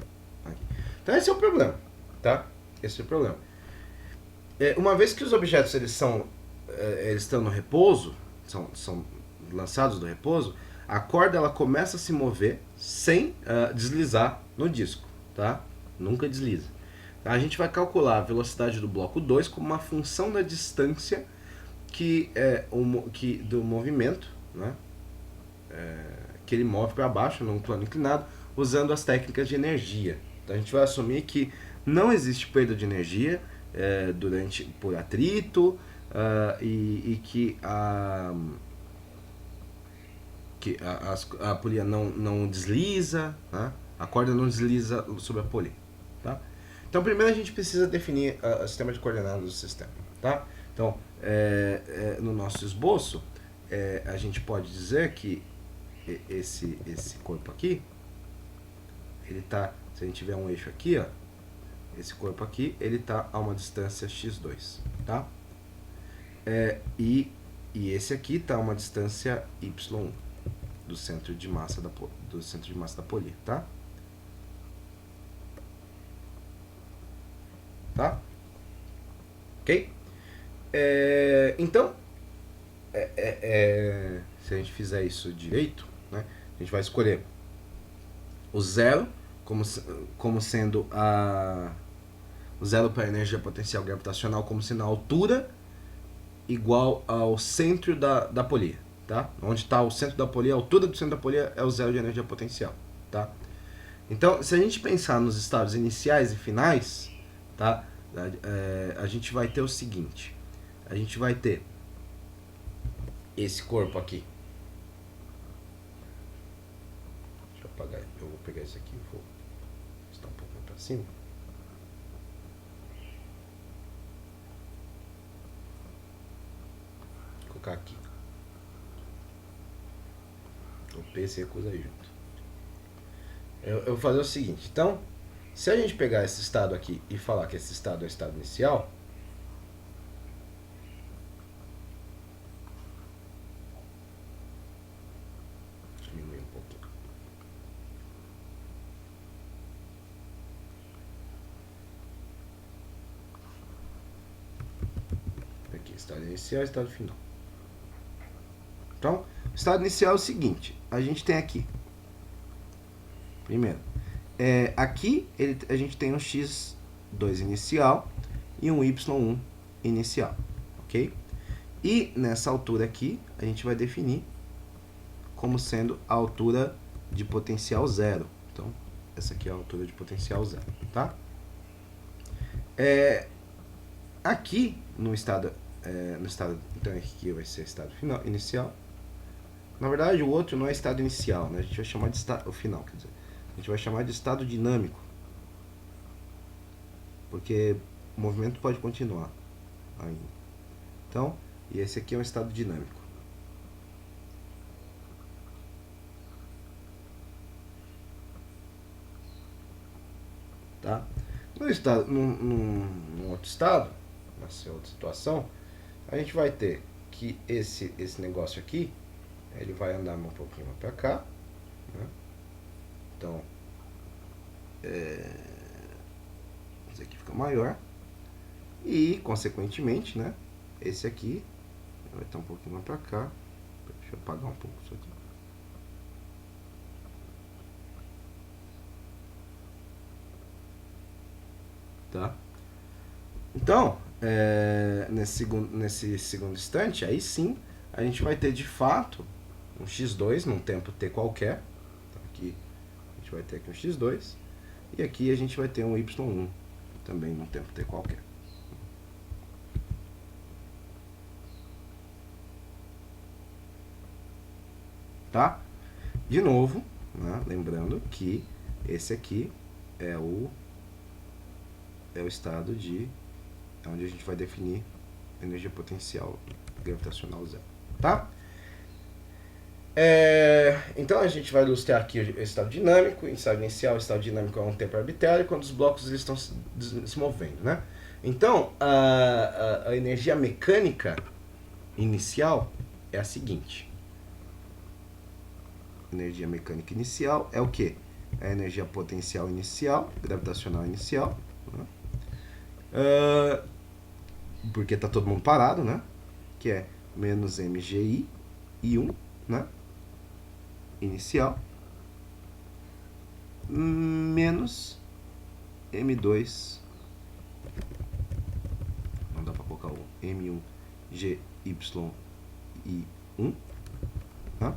Aqui. Então esse é o problema, tá? Esse é o problema. Uma vez que os objetos eles estão no repouso, são lançados do repouso, a corda ela começa a se mover sem deslizar no disco, tá? Nunca desliza. A gente vai calcular a velocidade do bloco 2 como uma função da distância do movimento, né? Que ele move para baixo num plano inclinado, usando as técnicas de energia. Então a gente vai assumir que não existe perda de energia por atrito e que a polia não desliza, tá? A corda não desliza sobre a polia. Tá? Então primeiro a gente precisa definir o sistema de coordenadas do sistema. Tá? Então no nosso esboço a gente pode dizer que esse corpo aqui, ele tá, se a gente tiver um eixo aqui, ó, esse corpo aqui, ele tá a uma distância x2, tá? E esse aqui tá a uma distância y1 do centro de massa da polia, tá? Tá? Ok? Então, se a gente fizer isso direito, né, a gente vai escolher o zero como sendo o zero para a energia potencial gravitacional como sendo a altura igual ao centro da polia, tá? Onde está o centro da polia, a altura do centro da polia é o zero de energia potencial, tá? Então, se a gente pensar nos estados iniciais e finais, tá? A gente vai ter o seguinte, a gente vai ter esse corpo aqui. Deixa eu apagar, eu vou pegar esse aqui, vou estar um pouco mais para cima. Vou colocar aqui. O P se recusa aí junto. Eu vou fazer o seguinte, então, se a gente pegar esse estado aqui e falar que esse estado é o estado inicial, diminuir um pouquinho. Aqui, estado inicial e estado final. Então, o estado inicial é o seguinte, a gente tem aqui, primeiro, aqui a gente tem um x2 inicial e um y1 inicial, ok? E nessa altura aqui, a gente vai definir como sendo a altura de potencial zero. Então, essa aqui é a altura de potencial zero, tá? Aqui no estado, então aqui vai ser estado final, inicial. Na verdade, o outro não é estado inicial, né? A gente vai chamar de estado, o final, quer dizer, a gente vai chamar de estado dinâmico, porque o movimento pode continuar ainda. Então, e esse aqui é um estado dinâmico. Tá? Num outro estado, nessa outra situação, a gente vai ter que esse negócio aqui, ele vai andar um pouquinho mais para cá, né? Então, esse aqui fica maior e, consequentemente, né, esse aqui vai estar um pouquinho mais para cá. Deixa eu apagar um pouco isso aqui. Tá? Então, nesse segundo instante, aí sim, a gente vai ter de fato um x2 num tempo t qualquer. Então, aqui a gente vai ter aqui um x2 e aqui a gente vai ter um y1 também num tempo t qualquer. Tá? De novo, né, lembrando que esse aqui é o estado de onde a gente vai definir energia potencial gravitacional zero, tá? Então a gente vai ilustrar aqui o estado dinâmico. Em estado inicial, o estado dinâmico é um tempo arbitrário quando os blocos eles estão se movendo, né? Então a energia mecânica inicial é a seguinte. Energia mecânica inicial é o que? É a energia potencial inicial, gravitacional inicial, né? Porque está todo mundo parado, né? Que é menos mgi I1, né? Inicial, menos m2, não dá para colocar o m1 gy I1, né? Vou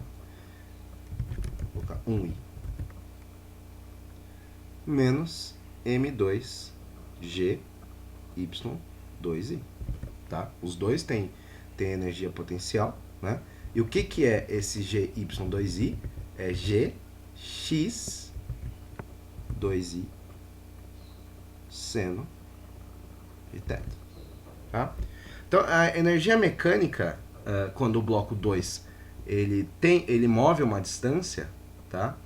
colocar 1i, menos m2 gy 2i, tá? Os dois têm energia potencial, né? E o que é esse gy2i? É gx 2i seno de θ, tá? Então a energia mecânica, quando o bloco 2 ele move uma distância, tá?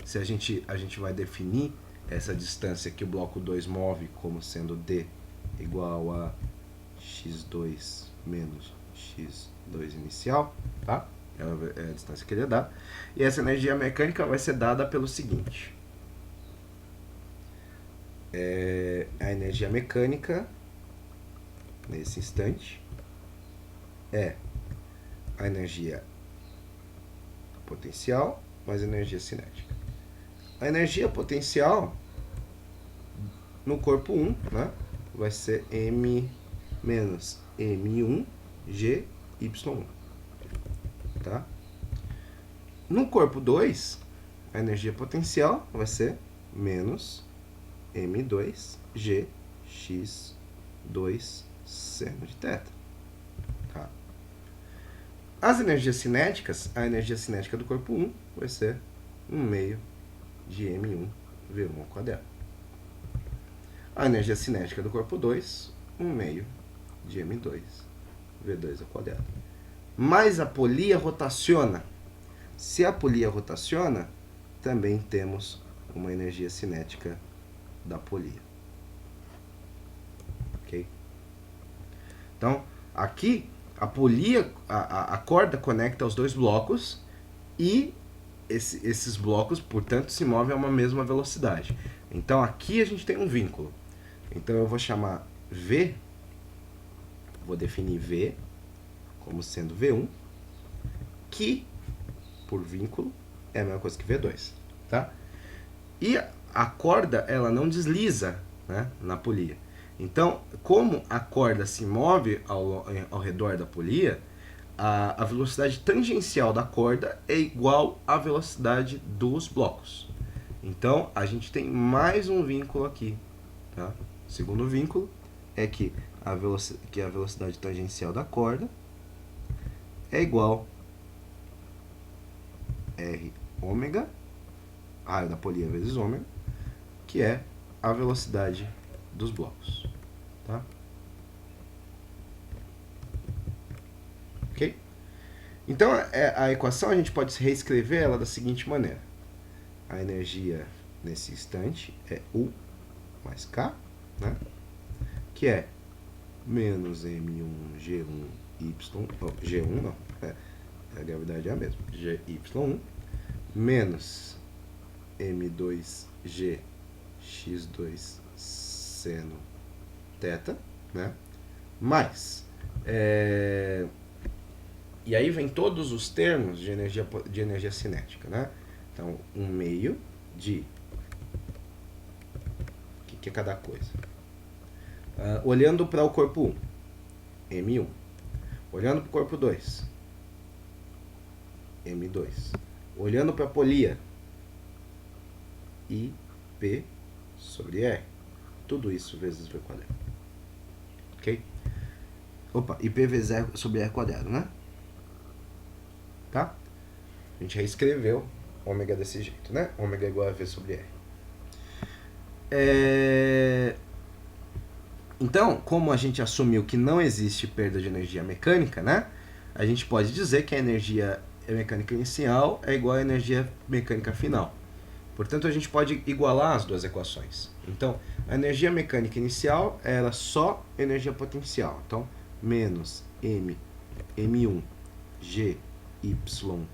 Se a gente vai definir essa distância que o bloco 2 move como sendo d igual a x2 menos x2 inicial, tá? É a distância que ele dá. E essa energia mecânica vai ser dada pelo seguinte. A energia mecânica, nesse instante, é a energia potencial mais a energia cinética. A energia potencial no corpo 1, né, vai ser m menos m1 gy1, tá? No corpo 2, a energia potencial vai ser menos m2 g x2 seno de θ, tá? As energias cinéticas, a energia cinética do corpo 1 vai ser 1 meio de m1 v1 ao quadrado. A energia cinética do corpo 2, 1 meio de m2 v2 ao quadrado. Mas a polia rotaciona. Se a polia rotaciona, também temos uma energia cinética da polia. Ok? Então, aqui, a polia, a corda conecta os dois blocos e esses blocos, portanto, se movem a uma mesma velocidade. Então, aqui a gente tem um vínculo. Então, eu vou chamar V, vou definir V como sendo V1, que, por vínculo, é a mesma coisa que V2, tá? E a corda, ela não desliza, né, na polia. Então, como a corda se move ao redor da polia, a velocidade tangencial da corda é igual à velocidade dos blocos. Então, a gente tem mais um vínculo aqui. Tá? O segundo vínculo é que a velocidade tangencial da corda é igual R ômega, raio da polia vezes ômega, que é a velocidade dos blocos. Tá? Ok? Então, a equação a gente pode reescrever ela da seguinte maneira. A energia nesse instante é U mais K, né? Que é menos M1G1 Y, G1 não, a gravidade é a mesma, GY1, menos M2G X2 seno θ, né? Mais, e aí vem todos os termos de energia cinética, né? Então, 1/2 de... O que é cada coisa? Olhando para o corpo 1, M1. Olhando para o corpo 2, M2. Olhando para a polia, IP sobre R. Tudo isso vezes V quadrado. Ok? Opa, IP vezes R sobre R quadrado, né? Tá? A gente reescreveu ômega desse jeito, né? Ômega igual a V sobre R. Então, como a gente assumiu que não existe perda de energia mecânica, né? A gente pode dizer que a energia mecânica inicial é igual à energia mecânica final. Portanto, a gente pode igualar as duas equações. Então, a energia mecânica inicial era só energia potencial. Então, menos M1 GY1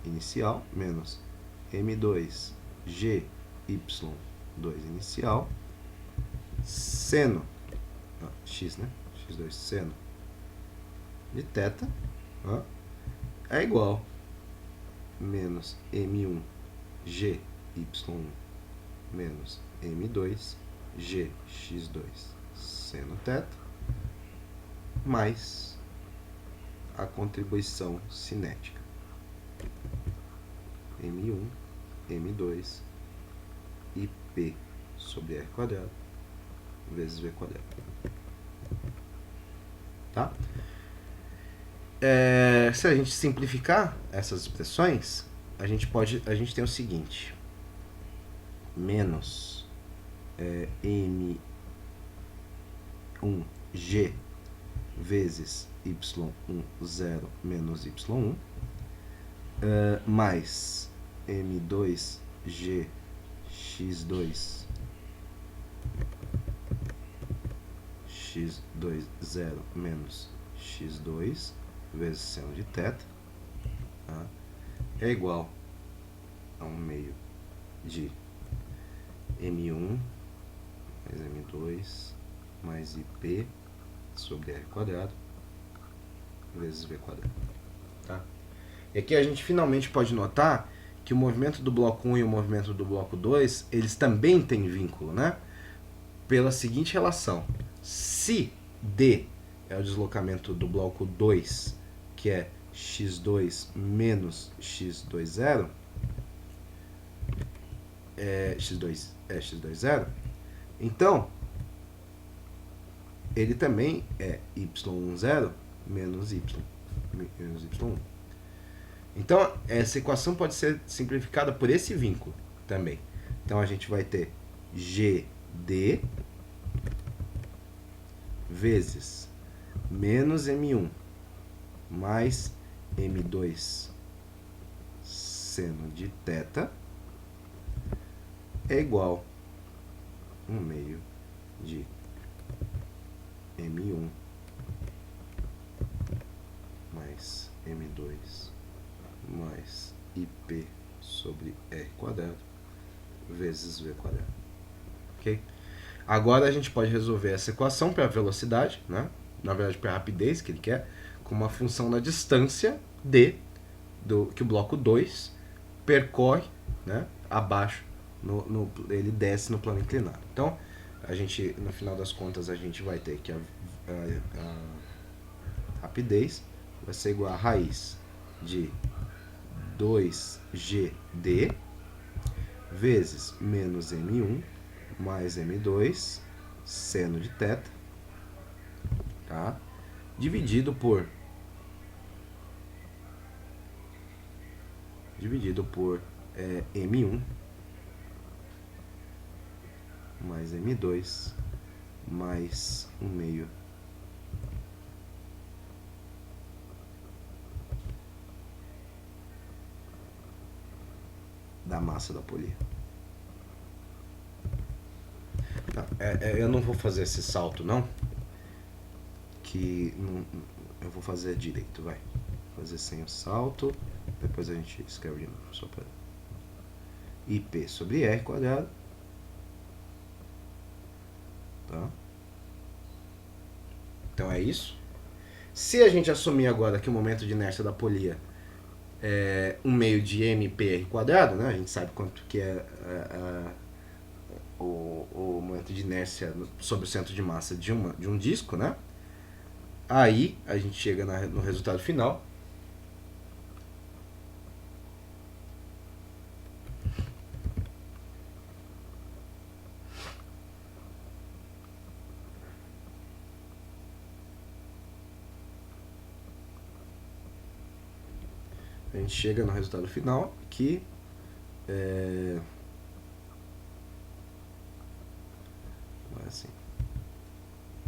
inicial menos M2 GY2 inicial seno x, né? X2 seno de θ é igual menos M1 GY1 menos M2 GX2 seno θ mais a contribuição cinética M1 M2 IP sobre R quadrado vezes V quadrado. Tá? Se a gente simplificar essas expressões, a gente tem o seguinte: menos M1G vezes Y10 menos Y1 mais M2G X2 X20 menos X2 vezes seno de θ é igual a 1/2 de M1 mais M2 mais IP sobre R quadrado vezes V quadrado. Tá? E aqui a gente finalmente pode notar que o movimento do bloco 1 e o movimento do bloco 2, eles também têm vínculo, né? Pela seguinte relação: se D é o deslocamento do bloco 2, que é x2 menos x20, x20, então ele também é y10 menos y1. Então, essa equação pode ser simplificada por esse vínculo também. Então, a gente vai ter GD vezes menos M1 mais M2 seno de θ é igual a 1/2 de M1 mais M2 mais IP sobre R quadrado vezes V quadrado. Ok? Agora a gente pode resolver essa equação para a velocidade, né? Na verdade para a rapidez que ele quer, com uma função da distância d que o bloco 2 percorre, né, abaixo, ele desce no plano inclinado. Então, a gente, no final das contas, a gente vai ter que a rapidez vai ser igual a raiz de 2GD vezes menos M1 mais M2 seno de θ, tá? Dividido por M1 mais M2 mais 1/2 da massa da polia. Eu não vou fazer esse salto não, que não, eu vou fazer direito, vai. Fazer sem o salto, depois a gente escreve de novo, só para IP sobre R quadrado, tá? Então é isso. Se a gente assumir agora que o momento de inércia da polia é 1/2 de mPr quadrado, né? A gente sabe quanto que é o momento de inércia sobre o centro de massa de um disco, né? Aí a gente chega no resultado final. A gente chega no resultado final que assim,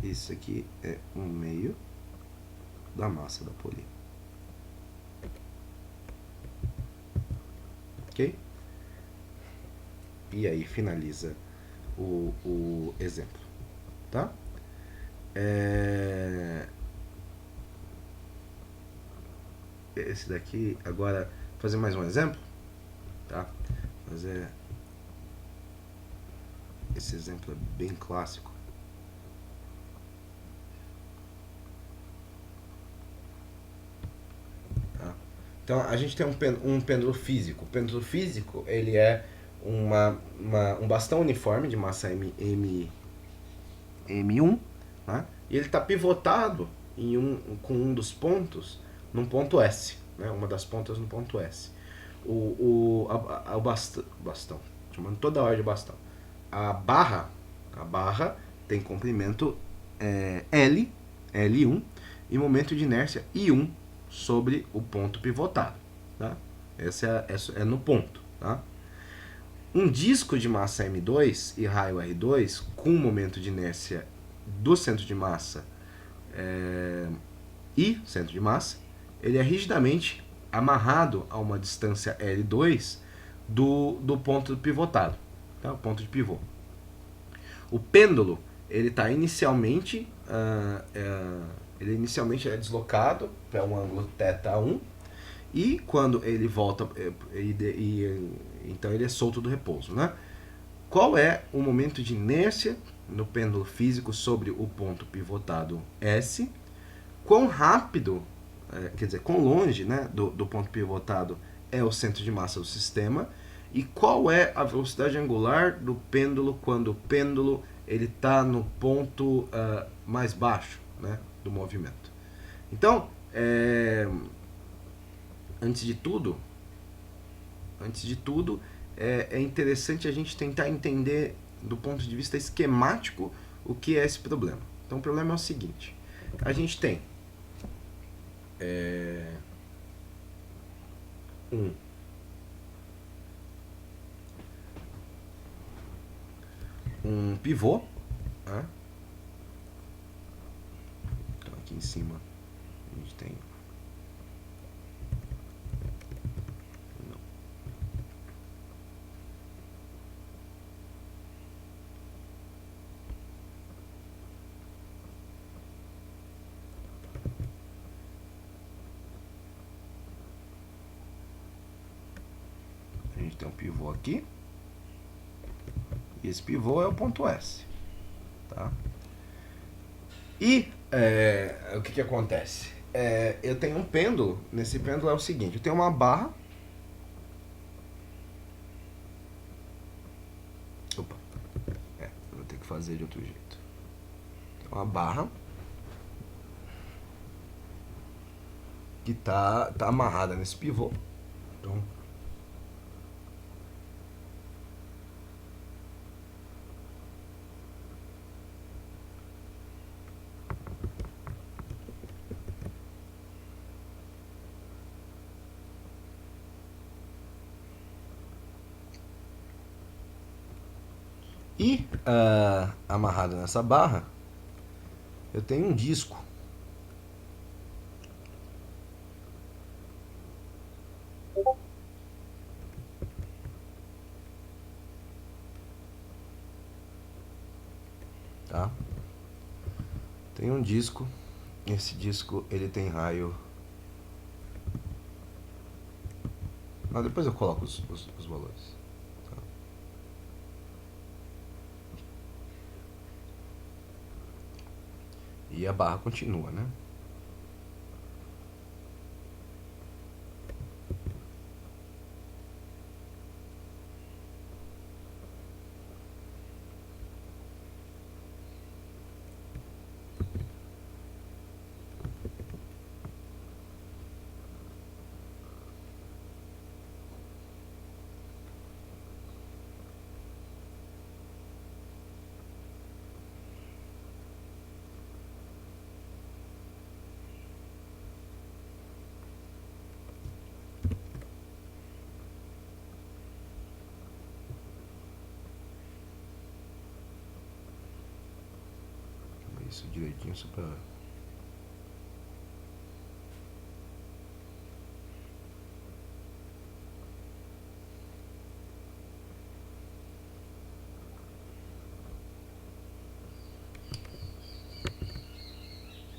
isso aqui é 1/2 da massa da polia. Ok? E aí finaliza o exemplo, tá? Esse daqui, agora, fazer mais um exemplo, tá? Fazer esse exemplo é bem clássico. Tá? Então, a gente tem um pêndulo físico. O pêndulo físico, ele é um bastão uniforme de massa M1, tá? E ele está pivotado com um dos pontos num ponto S, né? Uma das pontas no ponto S. O bastão, chamando toda a hora de bastão. A barra tem comprimento L1 e momento de inércia I1 sobre o ponto pivotado, tá? Essa é no ponto, tá? Um disco de massa M2 e raio R2 com momento de inércia do centro de massa e centro de massa, ele é rigidamente amarrado a uma distância L2 do ponto pivotado, tá? O ponto de pivô. O pêndulo ele está inicialmente é deslocado para um ângulo θ1 e quando ele volta então ele é solto do repouso, né? Qual é o momento de inércia no pêndulo físico sobre o ponto pivotado S? Quão rápido, quer dizer, quão longe, né, do ponto pivotado é o centro de massa do sistema? E qual é a velocidade angular do pêndulo quando o pêndulo ele está no ponto mais baixo, né, do movimento? Então, antes de tudo, é interessante a gente tentar entender do ponto de vista esquemático o que é esse problema. Então o problema é o seguinte: a gente tem um pivô, né? Então aqui em cima a gente tem um pivô aqui, e esse pivô é o ponto S, tá? E o que acontece? Eu tenho um pêndulo. Nesse pêndulo é o seguinte: eu tenho uma barra. Opa, eu vou ter que fazer de outro jeito. Uma barra que tá amarrada nesse pivô. Então, e amarrado nessa barra, eu tenho um disco. Tá? Tem um disco. Esse disco ele tem raio. Não, depois eu coloco os valores. Tá? E a barra continua, né? Isso direitinho só pra...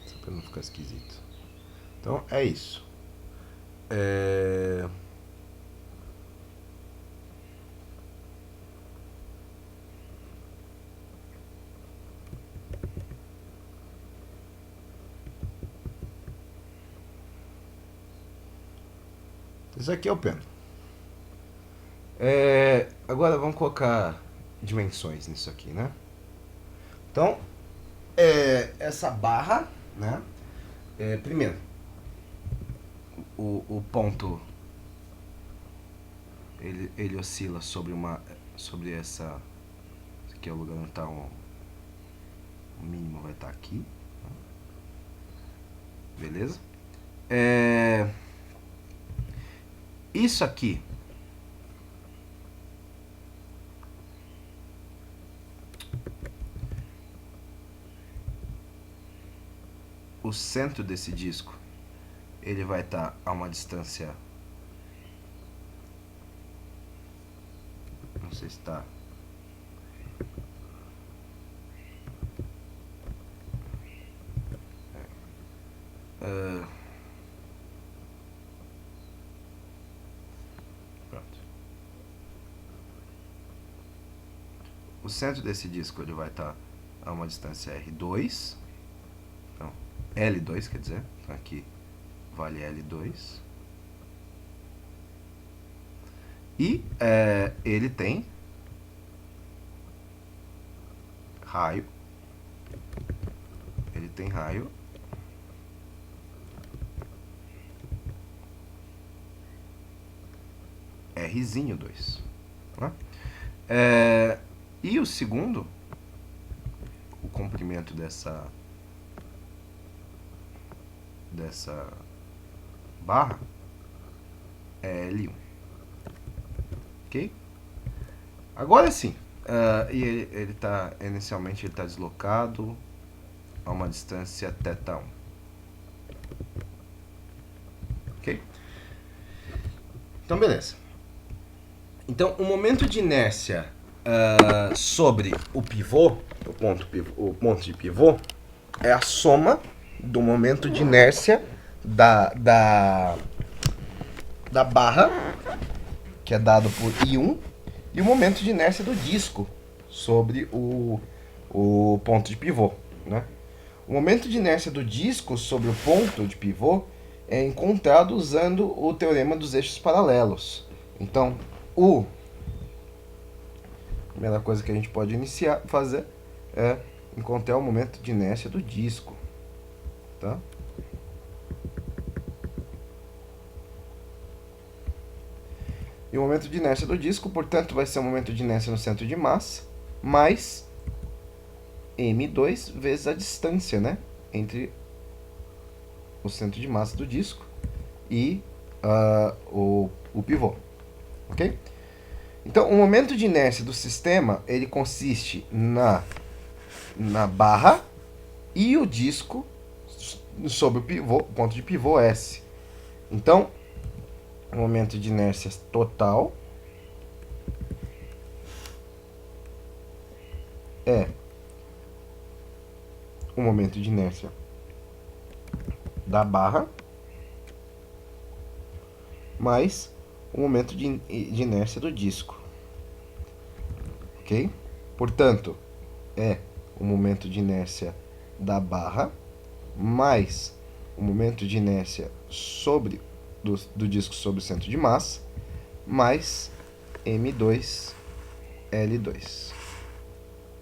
Só pra não ficar esquisito. Então é isso. Isso aqui é o pêndulo. Agora vamos colocar dimensões nisso aqui, né? Então, essa barra, né? Primeiro, o ponto ele oscila sobre essa. Esse aqui é o lugar onde está o mínimo, vai estar aqui. Beleza? Isso aqui o centro desse disco ele vai estar a uma distância, não sei se está, pronto. O centro desse disco ele vai estar a uma distância R2, então L2 quer dizer, então aqui vale L2. E ele tem raio. Ele tem raio Rzinho 2. Né? E o segundo, o comprimento dessa barra é L1. Ok? Agora sim, e ele tá, inicialmente ele está deslocado a uma distância θ1. Ok? Então, beleza. Então, o momento de inércia sobre o pivô, o ponto de pivô, é a soma do momento de inércia da barra, que é dado por I1, e o momento de inércia do disco sobre o ponto de pivô. Né? O momento de inércia do disco sobre o ponto de pivô é encontrado usando o teorema dos eixos paralelos. Então, a primeira coisa que a gente pode fazer é encontrar o momento de inércia do disco. Tá? E o momento de inércia do disco, portanto, vai ser o momento de inércia no centro de massa, mais m2 vezes a distância, né, entre o centro de massa do disco e o pivô, ok? Então, o momento de inércia do sistema, ele consiste na barra e o disco sobre o pivô, o ponto de pivô S. Então, o momento de inércia total é o momento de inércia da barra mais o momento de inércia do disco. Ok? Portanto, é o momento de inércia da barra mais o momento de inércia do disco sobre o centro de massa mais m2 L2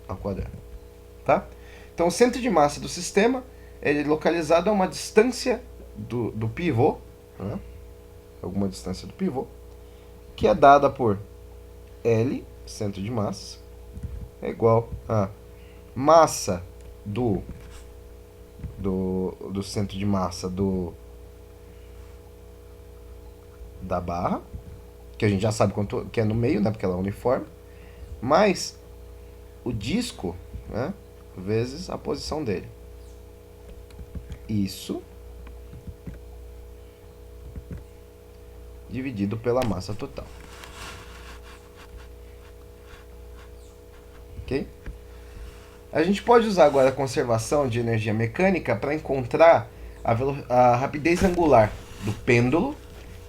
ao quadrado. Tá? Então, o centro de massa do sistema é localizado a uma distância do pivô, né? Alguma distância do pivô, que é dada por L, centro de massa, é igual a massa do centro de massa da barra, que a gente já sabe quanto que é no meio, né, porque ela é uniforme, mais o disco, né, vezes a posição dele. Isso dividido pela massa total. Ok? A gente pode usar agora a conservação de energia mecânica para encontrar a rapidez angular do pêndulo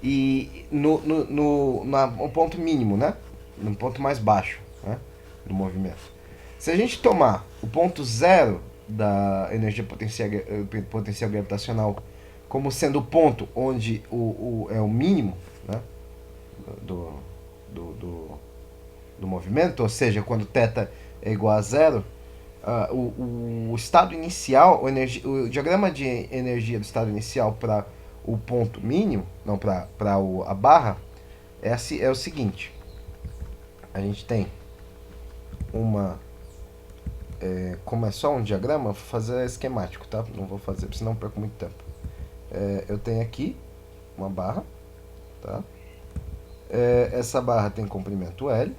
e no ponto mínimo, né? No ponto mais baixo, né, do movimento. Se a gente tomar o ponto zero da energia potencial gravitacional como sendo o ponto onde é o mínimo, né, do movimento, ou seja, quando θ é igual a zero, o estado inicial, o diagrama de energia do estado inicial para o ponto mínimo, não, para a barra, é o seguinte. A gente tem como é só um diagrama, vou fazer esquemático, tá? Não vou fazer, porque senão eu perco muito tempo. Eu tenho aqui uma barra, tá? Essa barra tem comprimento L,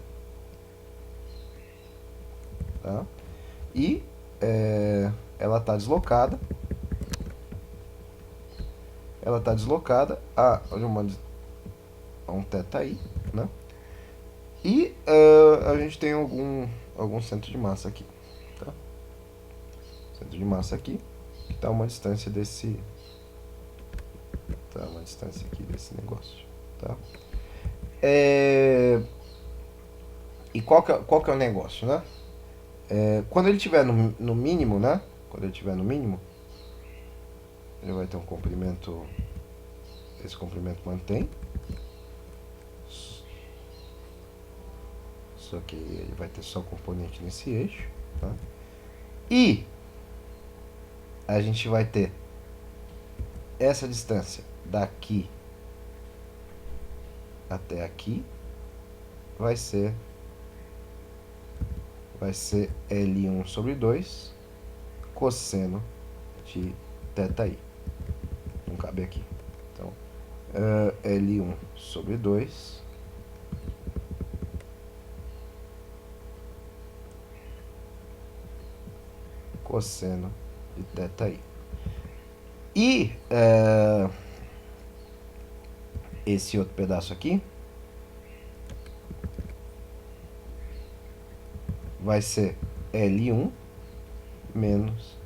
tá? E ela está deslocada. A um θi, né? E a gente tem algum centro de massa aqui, tá? Centro de massa aqui, que está uma distância desse, negócio, tá? E qual que é o negócio, né? Quando ele estiver no mínimo, né? Ele vai ter um comprimento. Esse comprimento mantém. Só que ele vai ter só componente nesse eixo, tá? E a gente vai ter essa distância daqui até aqui vai ser L1 sobre 2 cosseno de θi. Não cabe aqui. Então, L1 sobre 2 cosseno de θi. E esse outro pedaço aqui vai ser L1 menos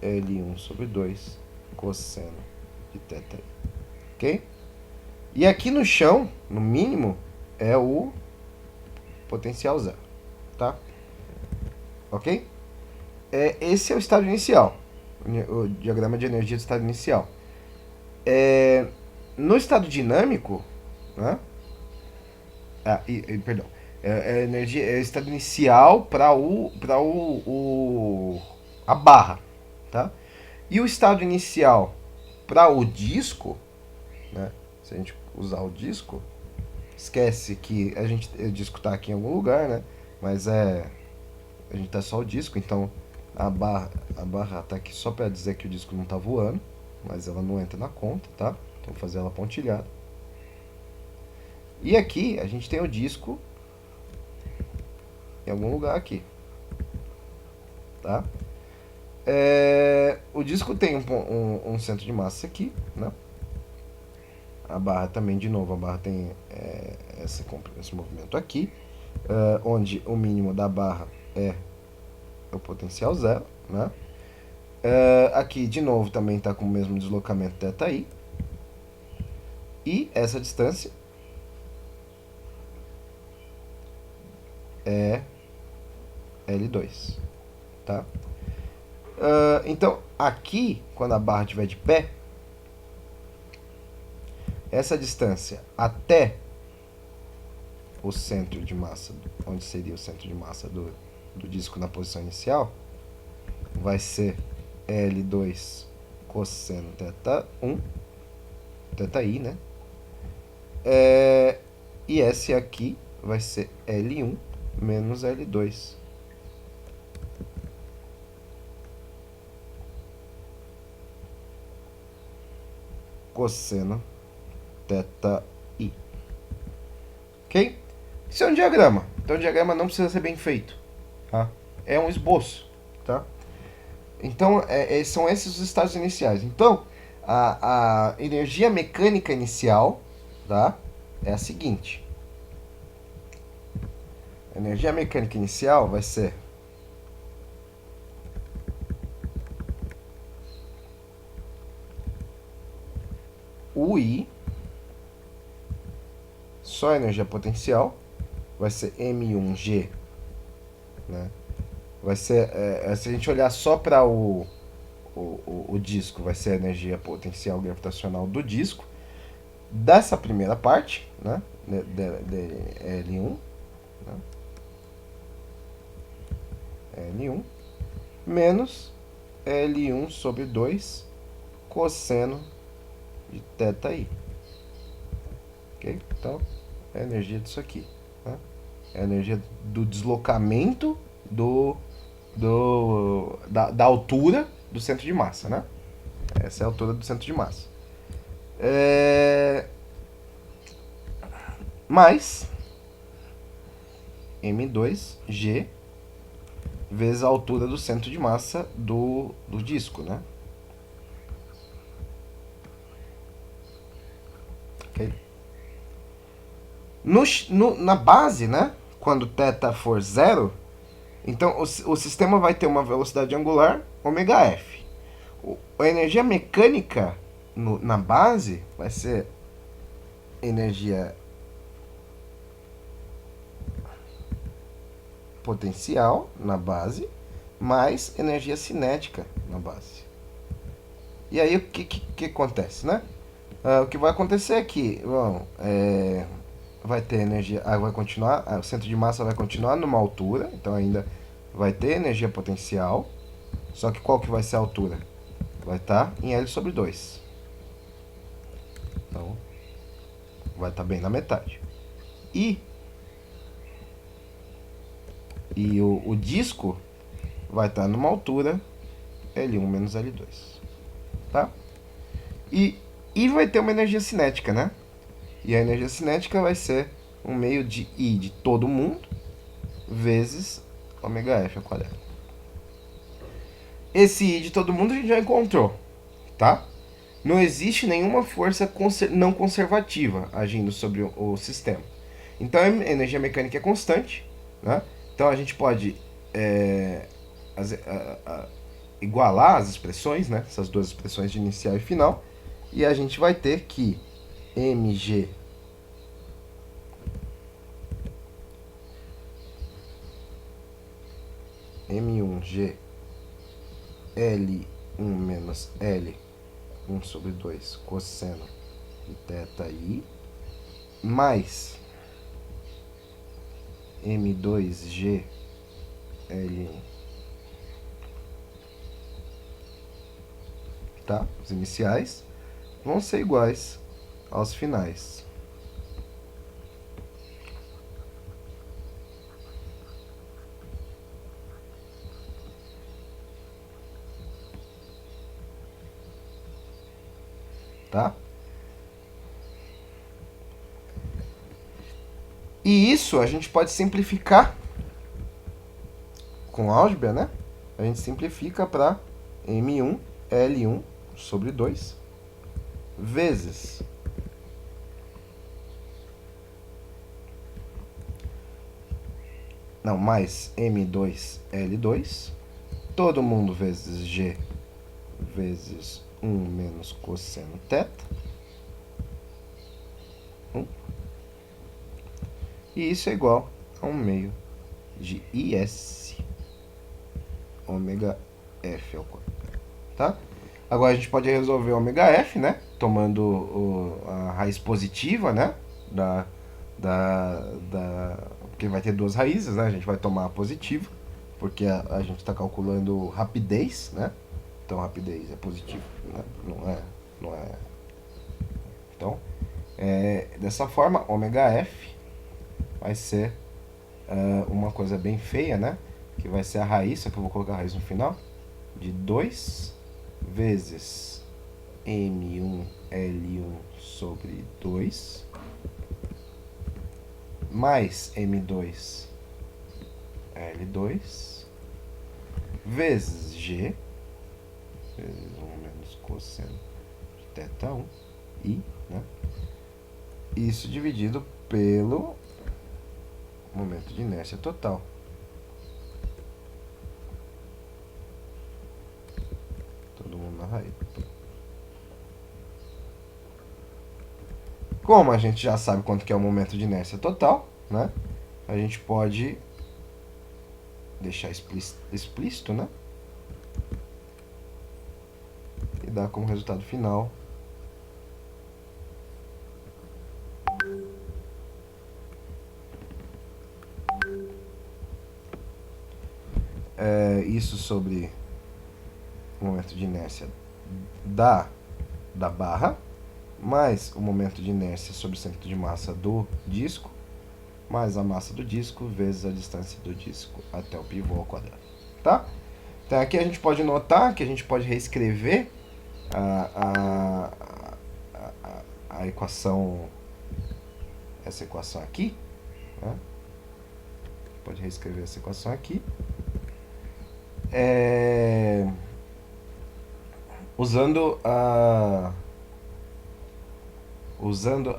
L1 sobre 2 cosseno de θi. Ok? E aqui no chão, no mínimo, é o potencial zero. Tá? Ok? Esse é o estado inicial. O diagrama de energia do estado inicial. No estado dinâmico, né? Perdão. Energia, é o estado inicial para a barra, tá? E o estado inicial para o disco, né? Se a gente usar o disco, Esquece que o disco tá aqui em algum lugar, né? Mas a gente tá só o disco, então a barra tá aqui só para dizer que o disco não tá voando, mas ela não entra na conta, tá? Então vou fazer ela pontilhada. E aqui a gente tem o disco em algum lugar aqui, tá? O disco tem um centro de massa aqui, né? A barra também, de novo, a barra tem esse movimento aqui, onde o mínimo da barra é o potencial zero, né? Aqui, de novo, também está com o mesmo deslocamento θi. E essa distância é L2, tá? Então, aqui, quando a barra estiver de pé, essa distância até o centro de massa, onde seria o centro de massa do disco na posição inicial, vai ser L2 cosseno θ1, θi, né? E esse aqui vai ser L1 menos L2. Cosseno θi. Ok? Isso é um diagrama. Então o diagrama não precisa ser bem feito. Tá? É um esboço. Tá? Então são esses os estados iniciais. Então a energia mecânica inicial, tá? É a seguinte. A energia mecânica inicial vai ser UI, só a energia potencial, vai ser M1G, né? Vai ser, se a gente olhar só para o disco, vai ser a energia potencial gravitacional do disco, dessa primeira parte, né? De L1, né? L1, menos L1 sobre 2 cosseno de θi. Ok? Então, é a energia disso aqui. Né? É a energia do deslocamento da altura do centro de massa, né? Essa é a altura do centro de massa. Mais M2G vezes a altura do centro de massa do disco, né? Okay. Na base, né? Quando θ for zero, então o sistema vai ter uma velocidade angular ωf. A energia mecânica na base vai ser energia potencial na base mais energia cinética na base. E aí o que acontece, né? O que vai acontecer é que vai ter energia, vai continuar, o centro de massa vai continuar numa altura, então ainda vai ter energia potencial, só que qual que vai ser a altura? Vai estar em L sobre 2. Então, vai estar bem na metade. E o disco vai estar numa altura L1 menos L2. Tá? E vai ter uma energia cinética, né? E a energia cinética vai ser um meio de I de todo mundo vezes ωf ao quadrado. Esse I de todo mundo a gente já encontrou, tá? Não existe nenhuma força não conservativa agindo sobre o sistema. Então a energia mecânica é constante, né? Então a gente pode igualar as expressões, né? Essas duas expressões de inicial e final, e a gente vai ter que mg M1G L1 menos L1 sobre 2 cosseno de θi mais M2G L1, tá? Os iniciais vão ser iguais aos finais. tá? E isso a gente pode simplificar com álgebra, né? A gente simplifica para M1 L1 sobre 2 vezes mais M2 L2, todo mundo vezes G vezes 1 menos cosseno θ. E isso é igual a 1 meio de IS ômega F ao quadrado, tá? Agora a gente pode resolver ômega F, né? Tomando a raiz positiva, né? Porque vai ter duas raízes, né? A gente vai tomar a positiva, porque a gente está calculando rapidez, né? Então rapidez é positivo, né? Não é. Então, dessa forma, ômega F vai ser uma coisa bem feia, né? Que vai ser a raiz, só que eu vou colocar a raiz no final, de 2 vezes M1L1 sobre 2 mais M2L2 vezes G vezes 1 menos cosseno de θ1 e, né? Isso dividido pelo momento de inércia total. Todo mundo na raiz. Como a gente já sabe quanto que é o momento de inércia total, né? A gente pode deixar explícito, né? E dar como resultado final isso sobre o momento de inércia da barra, mais o momento de inércia sobre o centro de massa do disco, mais a massa do disco vezes a distância do disco até o pivô ao quadrado, tá? Então aqui a gente pode notar que a gente pode reescrever a equação, essa equação aqui, né? Pode reescrever essa equação aqui, usando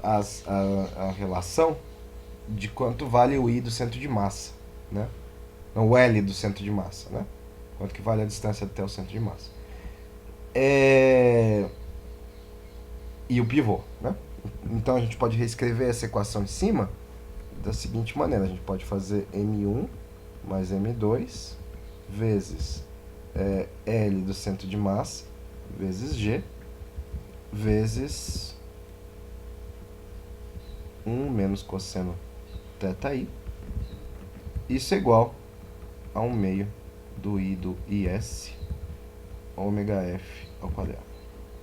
a relação de quanto vale o I do centro de massa, né? Não, o L do centro de massa, né? Quanto que vale a distância até o centro de massa. E o pivô, né? Então a gente pode reescrever essa equação em cima da seguinte maneira. A gente pode fazer M1 mais M2 vezes L do centro de massa vezes G vezes 1 menos cosseno θi. Isso é igual a 1 meio do I do IS ômega F ao quadrado,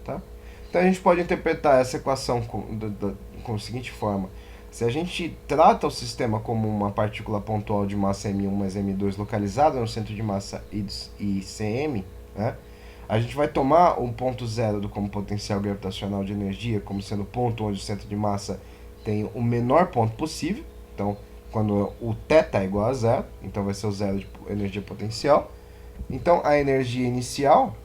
tá? Então a gente pode interpretar essa equação com a seguinte forma. Se a gente trata o sistema como uma partícula pontual de massa M1 mais M2 localizada no centro de massa ICM, né? A gente vai tomar um ponto zero como potencial gravitacional de energia como sendo o ponto onde o centro de massa tem o menor ponto possível. Então, quando o θ é igual a zero, então vai ser o zero de energia potencial. Então, a energia inicial,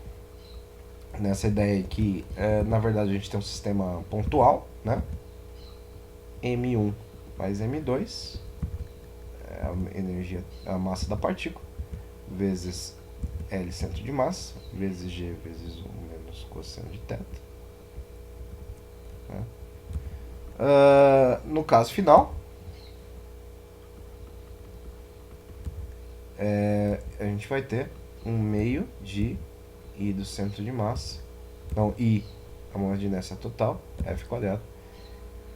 nessa ideia que, na verdade, a gente tem um sistema pontual, né? M1 mais M2, a energia, a massa da partícula, vezes L centro de massa, vezes G vezes 1 menos cosseno de θ. Né? No caso final, a gente vai ter 1 meio de I do centro de massa, então I, a momento de inércia total, F quadrado.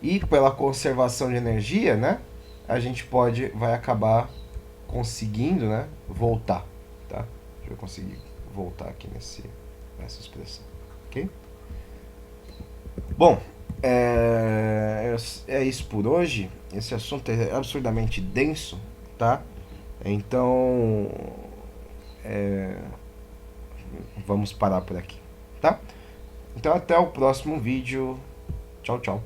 E pela conservação de energia, né, a gente vai acabar conseguindo, né, voltar, tá? A gente vai conseguir voltar aqui nessa expressão, ok? Bom, é isso por hoje. Esse assunto é absurdamente denso, tá? Então, vamos parar por aqui, tá? Então até o próximo vídeo. Tchau, tchau.